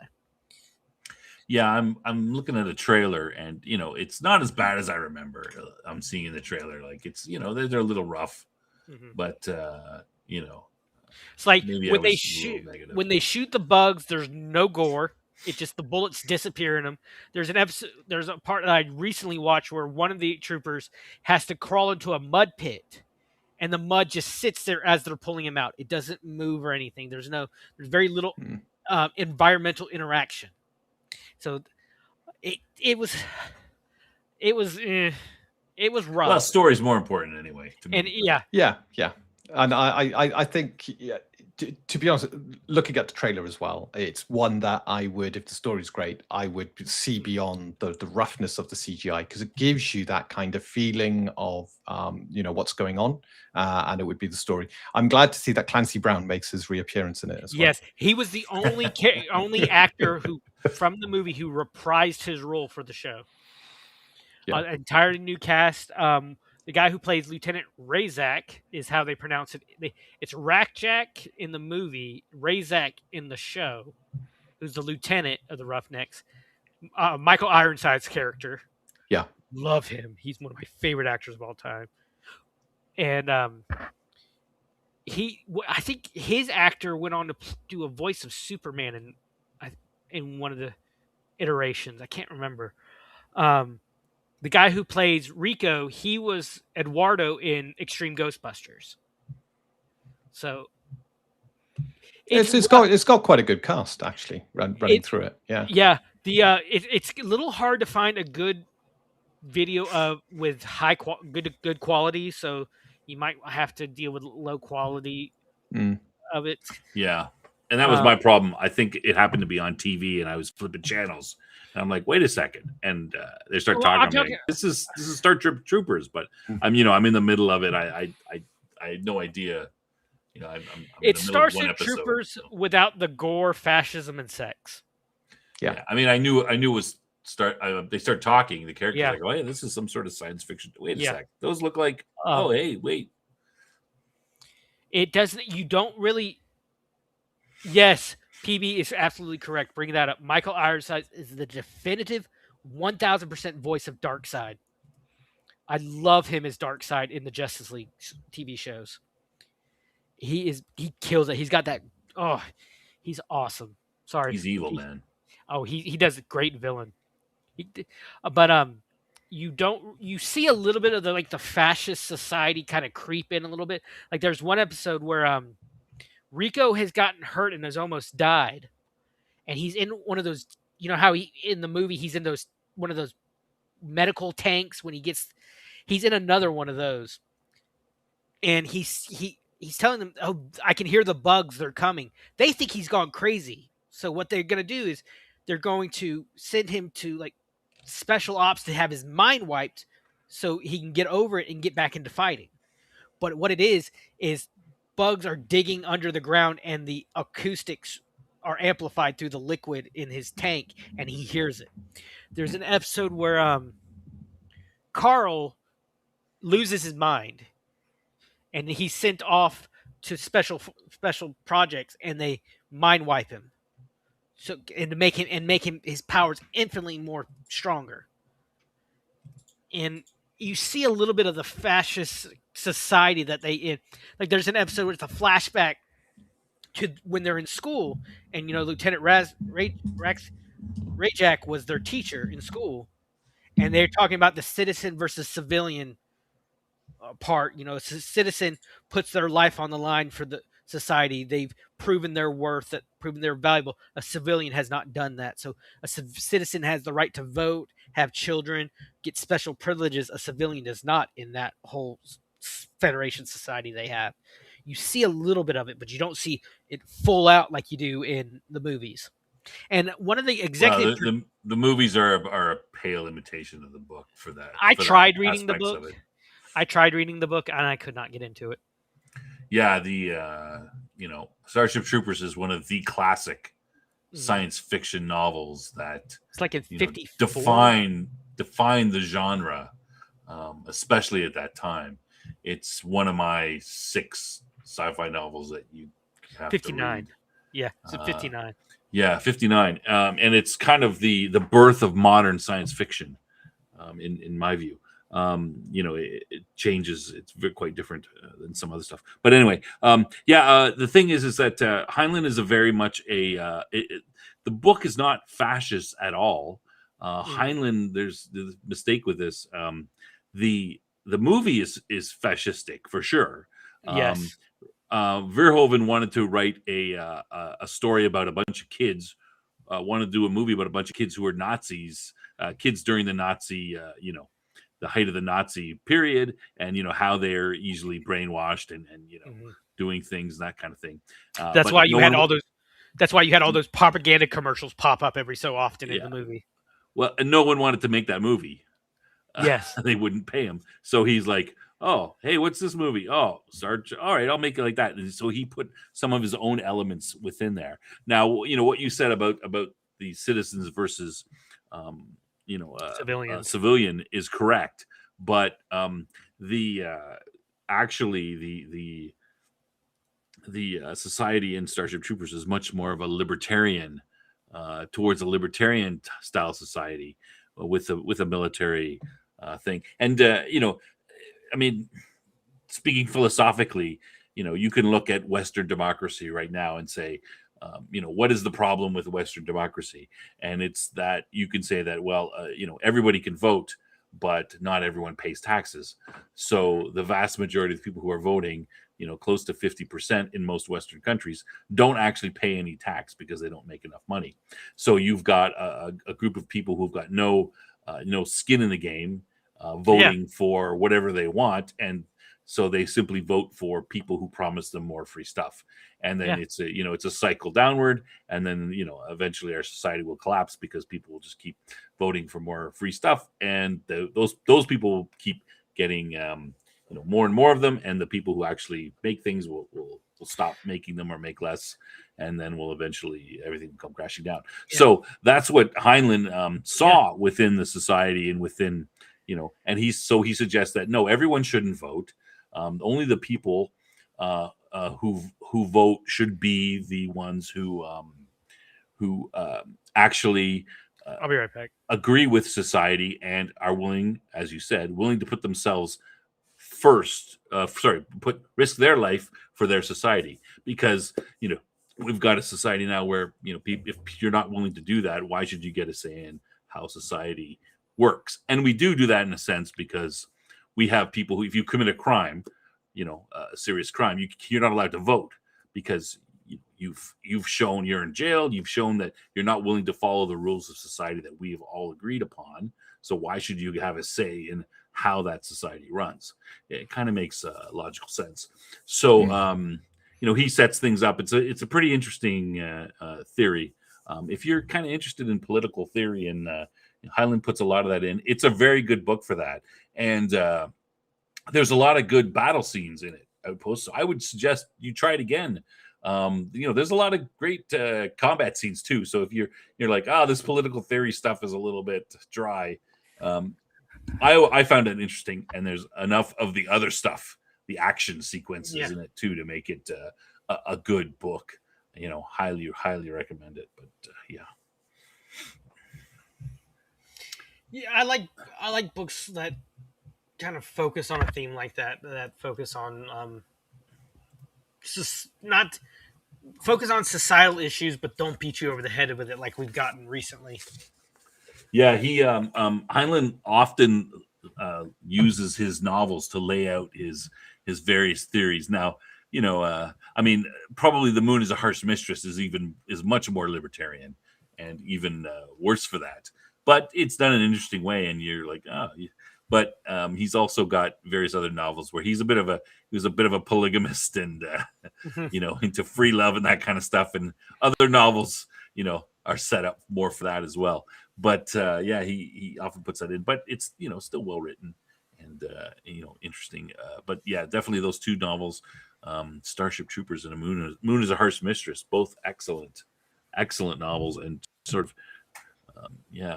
Yeah, I'm looking at a trailer, and it's not as bad as I remember. I'm seeing in the trailer, like it's they're a little rough, but it's like when they shoot the bugs, there's no gore. It's just the bullets disappear in them. There's a part that I recently watched where one of the troopers has to crawl into a mud pit, and the mud just sits there as they're pulling him out. It doesn't move or anything. There's very little environmental interaction. So it was rough. Well, story's more important anyway. To me. And yeah. And I think, to be honest, looking at the trailer as well, it's one that I would, if the story's great, I would see beyond the roughness of the CGI, because it gives you that kind of feeling of what's going on, and it would be the story. I'm glad to see that Clancy Brown makes his reappearance in it as well. Yes, he was the only actor from the movie who reprised his role for the show. Yeah. Entirely new cast. The guy who plays Lieutenant Razak is how they pronounce it. It's Rakjak in the movie, Razak in the show, who's the lieutenant of the Roughnecks. Michael Ironside's character. Yeah. Love him. He's one of my favorite actors of all time. And I think his actor went on to do a voice of Superman in one of the iterations. I can't remember. The guy who plays Rico, he was Eduardo in Extreme Ghostbusters. So it's got quite a good cast actually running through it. Yeah. Yeah. It's a little hard to find a good video with good quality, so you might have to deal with low quality of it. Yeah. And that was my problem. I think it happened to be on TV, and I was flipping channels. And I'm like, wait a second. And they start talking. I'm like, this is Star Troopers, but I'm in the middle of it. I had no idea. I'm it's Starship Troopers without the gore, fascism, and sex. Yeah. I mean, I knew it was they start talking. The characters Yeah. like, oh, yeah, this is some sort of science fiction. Wait a Yeah. sec. Those look like. Oh, hey, wait. It doesn't. You don't really. Yes, PB is absolutely correct. Bring that up. Michael Ironside is the definitive 1,000% voice of Darkseid. I love him as Darkseid in the Justice League TV shows. He kills it. He's got that. Oh, he's awesome. Sorry, He's evil, man. Oh, he does a great villain. You see a little bit of the fascist society kind of creep in a little bit. Like there's one episode where Rico has gotten hurt and has almost died, and he's in one of those. You know how he in the movie he's in those one of those medical tanks when he's in another one of those, and he's telling them, "Oh, I can hear the bugs. They're coming." They think he's gone crazy. So what they're gonna do is they're going to send him to like special ops to have his mind wiped, so he can get over it and get back into fighting. But what it is bugs are digging under the ground, and the acoustics are amplified through the liquid in his tank, and he hears it. There's an episode where Carl loses his mind, and he's sent off to special projects, and they mind wipe him, so and to make him his powers infinitely more stronger. And you see a little bit of the fascist society that they in. Like there's an episode where it's a flashback to when they're in school, and Lieutenant Rajak was their teacher in school, and they're talking about the citizen versus civilian part. A citizen puts their life on the line for the society. They've proven their worth, proven they're valuable. A civilian has not done that. So a citizen has the right to vote, have children, get special privileges. A civilian does not in that whole Federation society they have. You see a little bit of it, but you don't see it full out like you do in the movies. And one of the executive the movies are a pale imitation of the book for that. I tried reading the book. And I could not get into it. Yeah, the Starship Troopers is one of the classic science fiction novels that it's like in 54 define the genre, especially at that time. It's one of my 6 sci-fi novels that you have 59. to read. Yeah, it's a 59. Yeah, 59. And it's kind of the birth of modern science fiction, in my view. It changes. It's quite different than some other stuff. But anyway, the thing is that Heinlein is a very much the book is not fascist at all. Heinlein, there's the mistake with this. The movie is fascistic for sure. Yes. Verhoeven wanted to write a story about a bunch of kids. Wanted to do a movie about a bunch of kids who were Nazis, kids during the Nazi, the height of the Nazi period, and how they're easily brainwashed and doing things, that kind of thing. That's why you had all those. That's why you had all those propaganda commercials pop up every so often in the movie. Well, and no one wanted to make that movie. Yes, they wouldn't pay him. So he's like, "Oh, hey, what's this movie? Oh, Sarge. All right, I'll make it like that." And so he put some of his own elements within there. Now, what you said about the citizens versus civilian is correct, but the society in Starship Troopers is much more of a libertarian, towards a libertarian style society with a military thing. And I mean, speaking philosophically, you can look at Western democracy right now and say, what is the problem with Western democracy? And it's that you can say that, well, everybody can vote, but not everyone pays taxes. So the vast majority of the people who are voting, close to 50% in most Western countries, don't actually pay any tax because they don't make enough money. So you've got a group of people who've got no skin in the game, voting for whatever they want, and so they simply vote for people who promise them more free stuff. And then it's a cycle downward, and then eventually our society will collapse because people will just keep voting for more free stuff, and those people will keep getting more and more of them, and the people who actually make things will stop making them or make less, and then will eventually everything will come crashing down. So that's what Heinlein saw within the society and within and he suggests that no, everyone shouldn't vote. Only the people who vote should be the ones who actually I'll be right back. Agree with society and are willing, as you said, to put themselves first. Risk their life for their society, because we've got a society now where if you're not willing to do that, why should you get a say in how society works? And we do that in a sense because we have people who, if you commit a crime, a serious crime, you're not allowed to vote because you've shown you're in jail. You've shown that you're not willing to follow the rules of society that we've all agreed upon. So why should you have a say in how that society runs? It kind of makes logical sense. So he sets things up. It's a pretty interesting theory. If you're kind of interested in political theory, and Highland puts a lot of that in, it's a very good book for that. And there's a lot of good battle scenes in it, outposts. So I would suggest you try it again. There's a lot of great combat scenes too. So if you're like, this political theory stuff is a little bit dry, I found it interesting, and there's enough of the other stuff, the action sequences in it too, to make it a good book. Highly recommend it. But yeah, I like books that kind of focus on a theme like that focus on just not focus on societal issues, but don't beat you over the head with it like we've gotten recently. Yeah, he Heinlein often uses his novels to lay out his various theories. Now, probably The Moon is a Harsh Mistress is much more libertarian and even worse for that. But it's done in an interesting way, and you're like, But he's also got various other novels where he was a bit of a polygamist and into free love and that kind of stuff. And other novels, are set up more for that as well. But he often puts that in. But it's still well written and interesting. But yeah, definitely those two novels, Starship Troopers and A Moon is a Harsh Mistress, both excellent novels, and sort of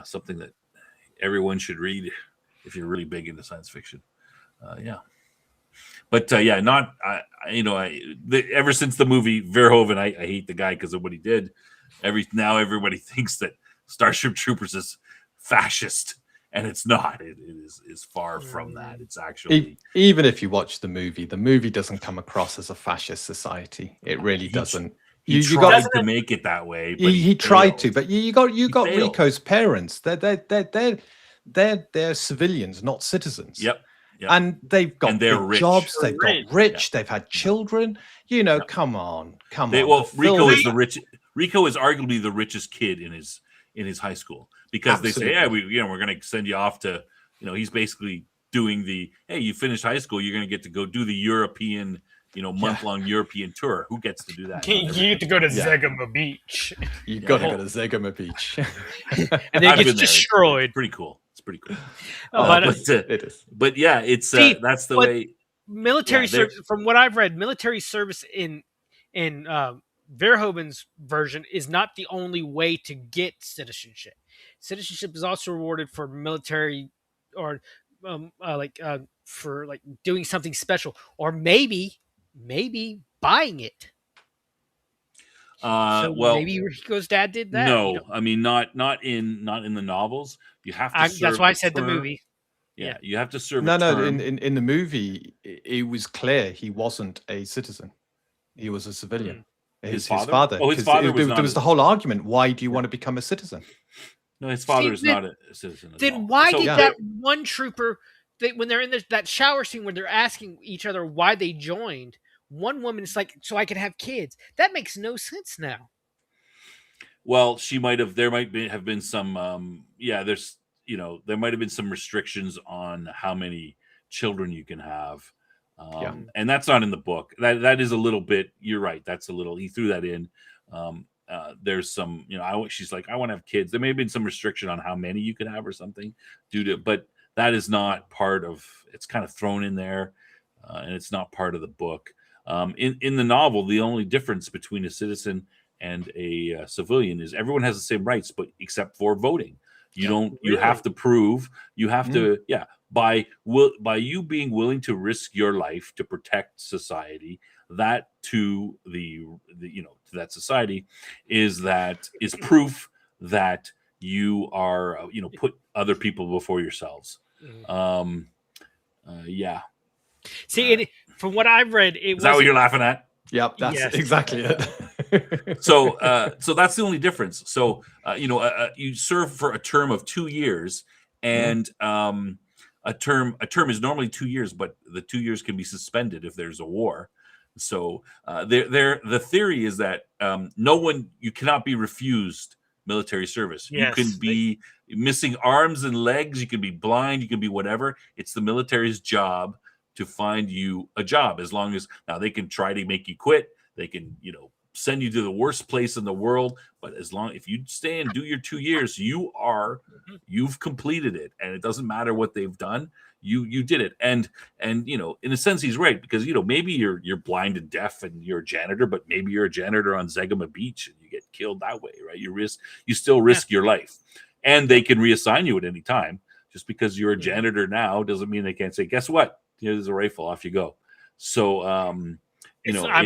something that everyone should read if you're really big into science fiction. But ever since the movie Verhoeven, I hate the guy because of what he did. Everybody thinks that Starship Troopers is fascist, and it's not. It is far from that. It's actually, even if you watch the movie doesn't come across as a fascist society. It really doesn't. He tried to make it that way. But he tried to, but you got failed. Rico's parents. They're civilians, not citizens. Yep. And they've got big rich. jobs. They've got rich. They've had children. Come on. Well, Rico is the rich. Rico is arguably the richest kid in his high school, because Absolutely. they say, we're going to send you off to, he's basically doing you finish high school, you're going to get to go do the European, month-long European tour. Who gets to do that? You get to go to Zegama Beach. You've got to go to Zegama Beach. And then it gets destroyed. It's pretty cool. It is. But yeah, it's that's the way. Military service, from what I've read, military service in Verhoeven's version is not the only way to get citizenship. Citizenship is also rewarded for military, or for doing something special, or maybe buying it. Maybe Rico's dad did that. No, not in the novels. You have to. That's why I said the movie. Yeah, you have to serve. No. In the movie, it was clear he wasn't a citizen. He was a civilian. His father. Oh, his father was. There was the whole argument. Why do you want to become a citizen? No, his father is not a citizen. Then why did that one trooper, when they're in that shower scene when they're asking each other why they joined, one woman is like, so I could have kids. That makes no sense now. Well, there might have been some, there might have been some restrictions on how many children you can have. And that's not in the book. That is a little bit, you're right. He threw that in. There's some, she's like, I want to have kids. There may have been some restriction on how many you could have or something but that is not part of, it's kind of thrown in there, and it's not part of the book. In the novel, the only difference between a citizen and a civilian is everyone has the same rights, but except for voting. You have to prove, by you being willing to risk your life to protect society, that to to that society is proof that you are put other people before yourselves. See, from what I've read, is that what you're laughing at? Yep, that's exactly it. So that's the only difference. So you serve for a term of 2 years, and a term is normally 2 years, but the 2 years can be suspended if there's a war. So the theory is that you cannot be refused military service. Yes, you can be missing arms and legs, you can be blind, you can be whatever. It's the military's job to find you a job, as long as now they can try to make you quit. They can, send you to the worst place in the world, but if you stay and do your 2 years, you've completed it, and it doesn't matter what they've done. You did it. And in a sense, he's right, because maybe you're blind and deaf and you're a janitor, but maybe you're a janitor on Zegama Beach and you get killed that way, right? You still risk your life, and they can reassign you at any time. Just because you're a janitor now doesn't mean they can't say, guess what, here's a rifle, off you go. So I'm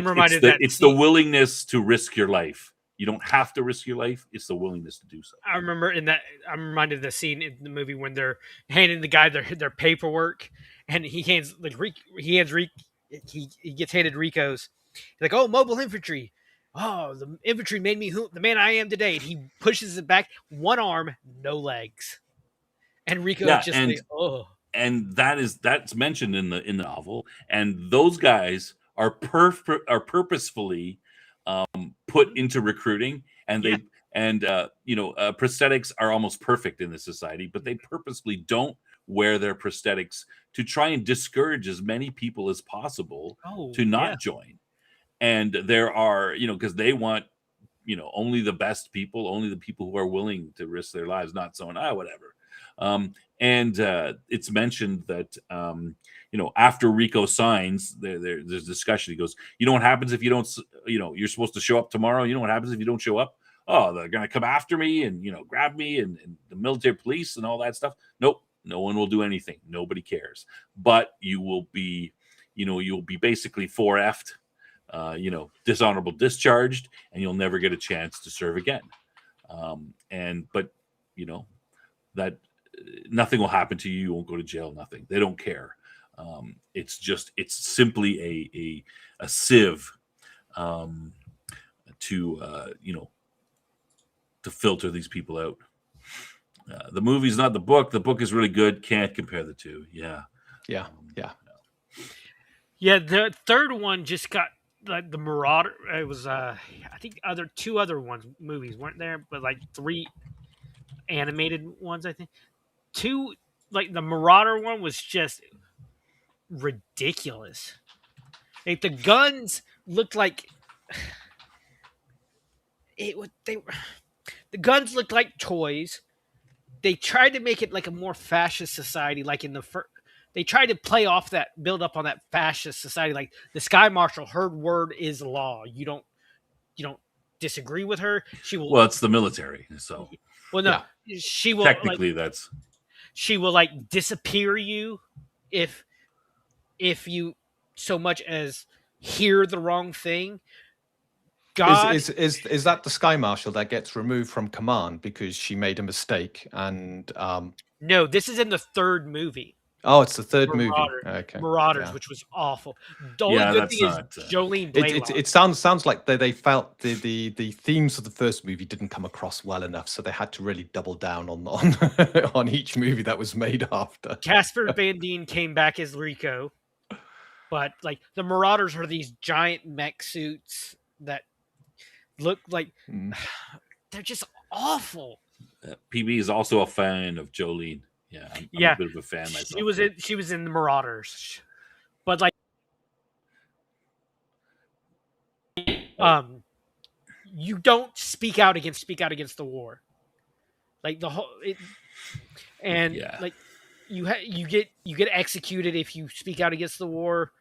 reminded that it's the willingness to risk your life. You don't have to risk your life. It's the willingness to do so. I'm reminded of the scene in the movie when they're handing the guy their paperwork, and he gets handed Rico's. He's like, "Oh, mobile infantry. Oh, the infantry made me the man I am today." And he pushes it back, one arm, no legs, and Rico and that's mentioned in the novel, and those guys are purposefully put into recruiting, and prosthetics are almost perfect in this society, but they purposely don't wear their prosthetics to try and discourage as many people as possible to not join. And there are, because they want, only the best people, only the people who are willing to risk their lives, not someone, whatever. And it's mentioned that, after Rico signs, there's discussion. He goes, what happens if you don't, you're supposed to show up tomorrow. You know what happens if you don't show up? Oh, they're going to come after me and, grab me and the military police and all that stuff. Nope. No one will do anything. Nobody cares. But you will be, you'll be basically 4F'd, dishonorable discharged, and you'll never get a chance to serve again. But that nothing will happen to you. You won't go to jail. Nothing. They don't care. It's simply a sieve to filter these people out. The movie's not the book. The book is really good. Can't compare the two. Yeah. The third one just got the Marauder. It was I think two other movies weren't there, but like 3 animated ones. I think 2, like the Marauder one was just ridiculous. Like the guns looked like the guns looked like toys. They tried to make it like a more fascist society, like in the first. They tried to build up on that fascist society. Like the Sky Marshal, her word is law. You don't disagree with her. She will. Well, it's the military, so. Well, no, she will. Technically, that's. She will disappear you if you so much as hear the wrong thing. God is that the Sky Marshal that gets removed from command because she made a mistake? And no, this is in the third movie. Oh, it's the third movie. Okay. Marauders, which was awful. The only good thing is Jolene Blaylock. It sounds like they felt the themes of the first movie didn't come across well enough, so they had to really double down on each movie that was made after. Casper Van Dien came back as Rico, but the Marauders are these giant mech suits that look like they're just awful. PB is also a fan of Jolene. Yeah, I'm a bit of a fan myself. She was in the Marauders, but you don't speak out against the war, you get executed if you speak out against the war,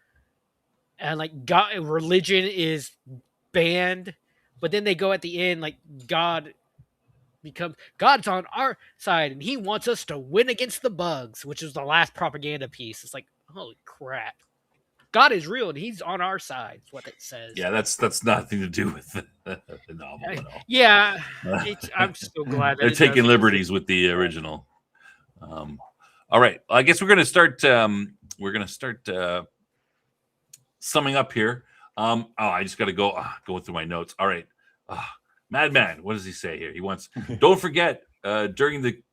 and religion is banned, but then they go at the end God's on our side and he wants us to win against the bugs, which is the last propaganda piece. It's like, holy crap. God is real and he's on our side. Is what it says. Yeah, that's nothing to do with the novel at all. Yeah, I'm so glad that they're taking liberties with the original. All right, I guess we're gonna start. Summing up here. I just got to go going through my notes. All right. Madman, what does he say here? He wants, don't forget during the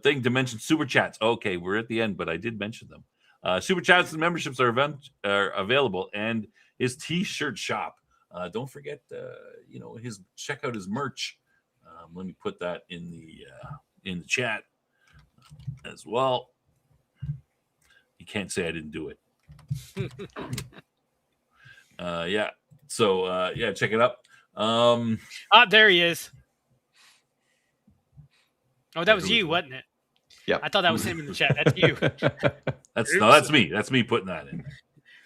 thing to mention super chats. Okay, we're at the end, but I did mention them. Super chats and memberships are available, and his t-shirt shop. Don't forget, check out his merch. Let me put that in the chat as well. You can't say I didn't do it. Yeah. So check it out. There he is. Oh, that was you, wasn't it? Yeah. I thought that was him in the chat. That's you. That's me. That's me putting that in.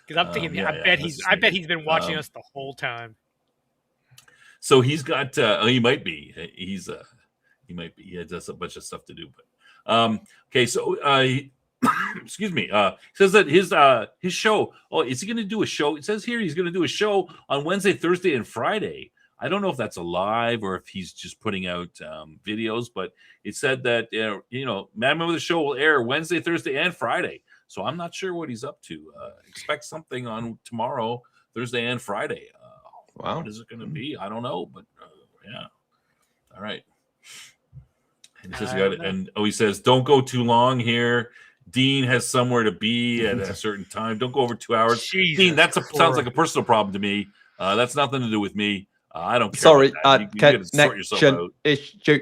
Because I'm thinking, I bet he's been watching us the whole time. So he's got. He might be. He might be. He has a bunch of stuff to do. But okay. So excuse me. Says that his show. Oh, is he going to do a show? It says here he's going to do a show on Wednesday, Thursday, and Friday. I don't know if that's a live or if he's just putting out videos, but it said that Madman with the Show will air Wednesday, Thursday, and Friday. So I'm not sure what he's up to. Expect something on tomorrow, Thursday, and Friday. Wow. What is it going to be? I don't know, but yeah. All right. And he says he says don't go too long here. Dean has somewhere to be at a certain time. Don't go over 2 hours. Jesus Dean, sounds like a personal problem to me. That's nothing to do with me. I don't care. Sorry, you gotta sort yourself out. Issue.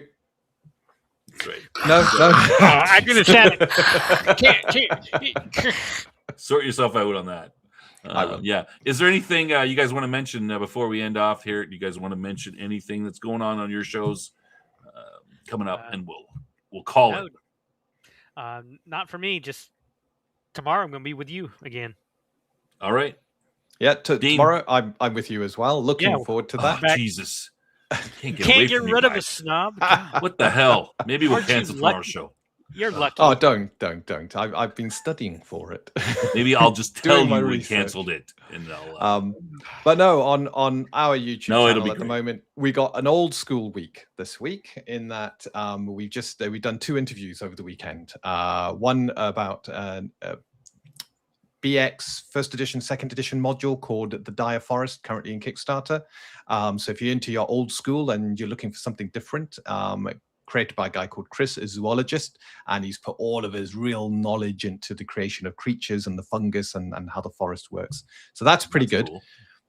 That's right. No. I'm gonna say it. Sort yourself out on that. I will. Yeah. Is there anything you guys want to mention before we end off here? Do you guys want to mention anything that's going on your shows coming up, and we'll call it? Not for me. Just tomorrow, I'm gonna be with you again. All right. Yeah, tomorrow I'm with you as well. Looking forward to that. Oh, Jesus. Can't get rid of a snob. What the hell? Maybe we'll cancel tomorrow's show. You're lucky. Oh, don't. I've been studying for it. Maybe I'll just tell you we canceled it, and but no, on our YouTube channel at the great. moment, we got an old school week this week. In that we've done 2 interviews over the weekend. One about BX first edition, second edition module called The Dire Forest, currently in Kickstarter. So if you're into your old school and you're looking for something different, created by a guy called Chris, a zoologist, and he's put all of his real knowledge into the creation of creatures and the fungus and how the forest works. So that's pretty good. Cool.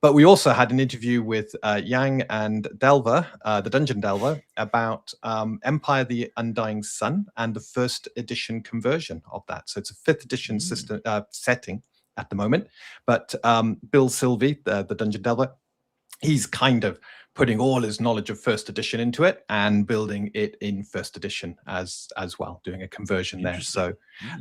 But we also had an interview with Yang and Delver, the Dungeon Delver, about Empire the Undying Sun and the first edition conversion of that. So it's a 5th edition system setting at the moment. But Bill Sylvie, the Dungeon Delver, he's kind of putting all his knowledge of first edition into it and building it in first edition as well, doing a conversion there. So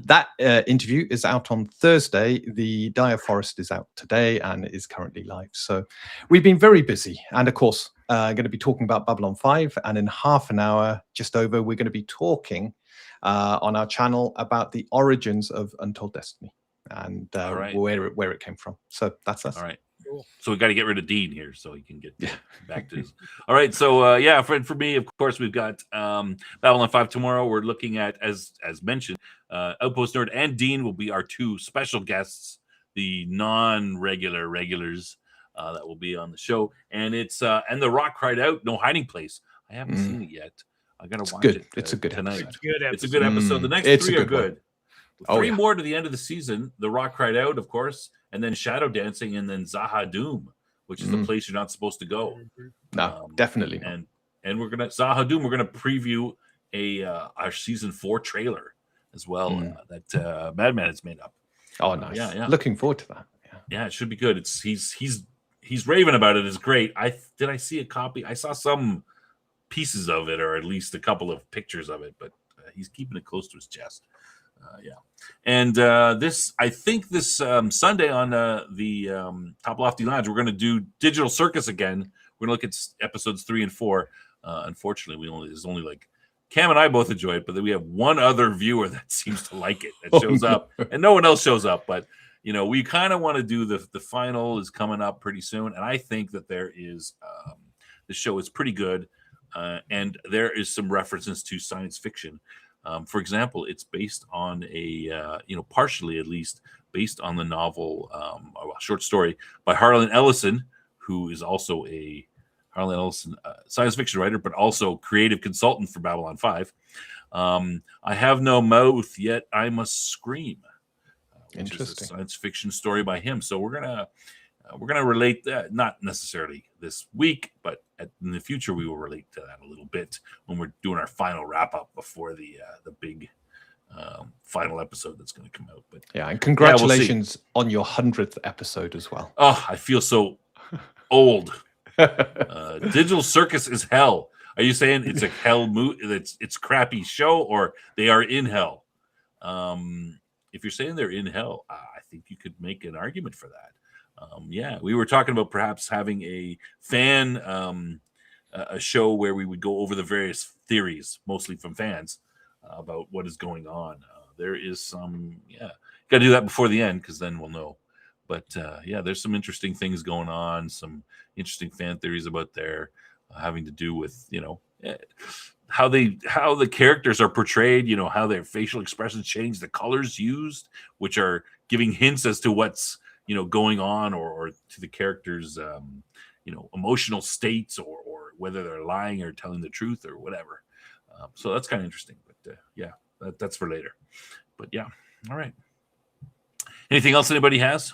that interview is out on Thursday. The Dire Forest is out today and is currently live. So we've been very busy. And of course, going to be talking about Babylon 5. And in half an hour, just over, we're going to be talking on our channel about the origins of Untold Destiny and where it came from. So that's us. All right. Cool. So we got to get rid of Dean here so he can get back to his. All right. So for me, of course, we've got Babylon 5 tomorrow. We're looking at, as mentioned, Outpost Nerd and Dean will be our 2 special guests, the regulars that will be on the show. And it's and The Rock Cried Out, No Hiding Place. I haven't seen it yet. I got to watch it. It's a good tonight. episode. It's a good episode. The next 3 are good. 3 more to the end of the season. The Rock Cried Out, of course, and then Shadow Dancing, and then Zaha Doom, which is the place you're not supposed to go. No, definitely not. And we're gonna Zaha Doom. We're gonna preview our season 4 trailer as well that Madman has made up. Oh, nice. Yeah. Looking forward to that. Yeah, it should be good. He's raving about it. It's great. I see a copy. I saw some pieces of it, or at least a couple of pictures of it, but he's keeping it close to his chest. And I think this Sunday on the Top Lofty Lounge, we're going to do Digital Circus again. We're going to look at episodes 3 and 4. Unfortunately, there's only like Cam and I both enjoy it, but then we have one other viewer that seems to like it, that shows up, and no one else shows up. But we kind of want to do the final is coming up pretty soon, and I think that there is the show is pretty good, and there is some references to science fiction. For example, it's based on partially at least based on the novel, short story by Harlan Ellison, who is also a science fiction writer, but also creative consultant for Babylon 5. I Have No Mouth, Yet I Must Scream. Which is a science fiction story by him. So we're gonna we're going to relate that, not necessarily this week, but in the future we will relate to that a little bit when we're doing our final wrap up before the big final episode that's going to come out. But yeah, and congratulations on your 100th episode as well. Oh, I feel so old. Digital Circus is hell. Are you saying it's a hell it's crappy show, or they are in hell? If you're saying they're in hell, I think you could make an argument for that. Yeah, we were talking about perhaps having a fan a show where we would go over the various theories, mostly from fans, about what is going on. There is some, got to do that before the end, because then we'll know. But there's some interesting things going on, some interesting fan theories about there having to do with, how the characters are portrayed, how their facial expressions change, the colors used, which are giving hints as to what's, going on, or to the characters, emotional states, or whether they're lying or telling the truth or whatever. So that's kind of interesting. But that's for later. But yeah, all right. Anything else anybody has?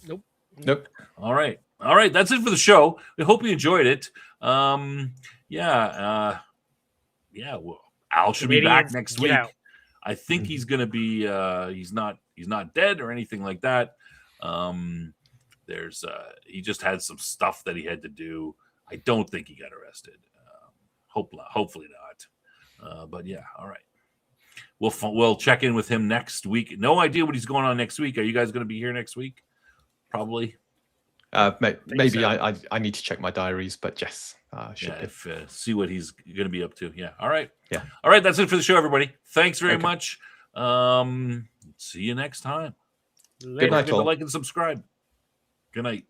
Nope. All right. That's it for the show. We hope you enjoyed it. Well, Al should be back next week. I think he's going to be. He's not dead or anything like that. He just had some stuff that he had to do. I don't think he got arrested. Hopefully not. But yeah, all right. We'll check in with him next week. No idea what he's going on next week. Are you guys going to be here next week? Probably. Maybe so. I need to check my diaries, but yes, see what he's going to be up to. Yeah. All right. Yeah. All right. That's it for the show, everybody. Thanks very much. See you next time. Good night, all. Like and subscribe. Good night.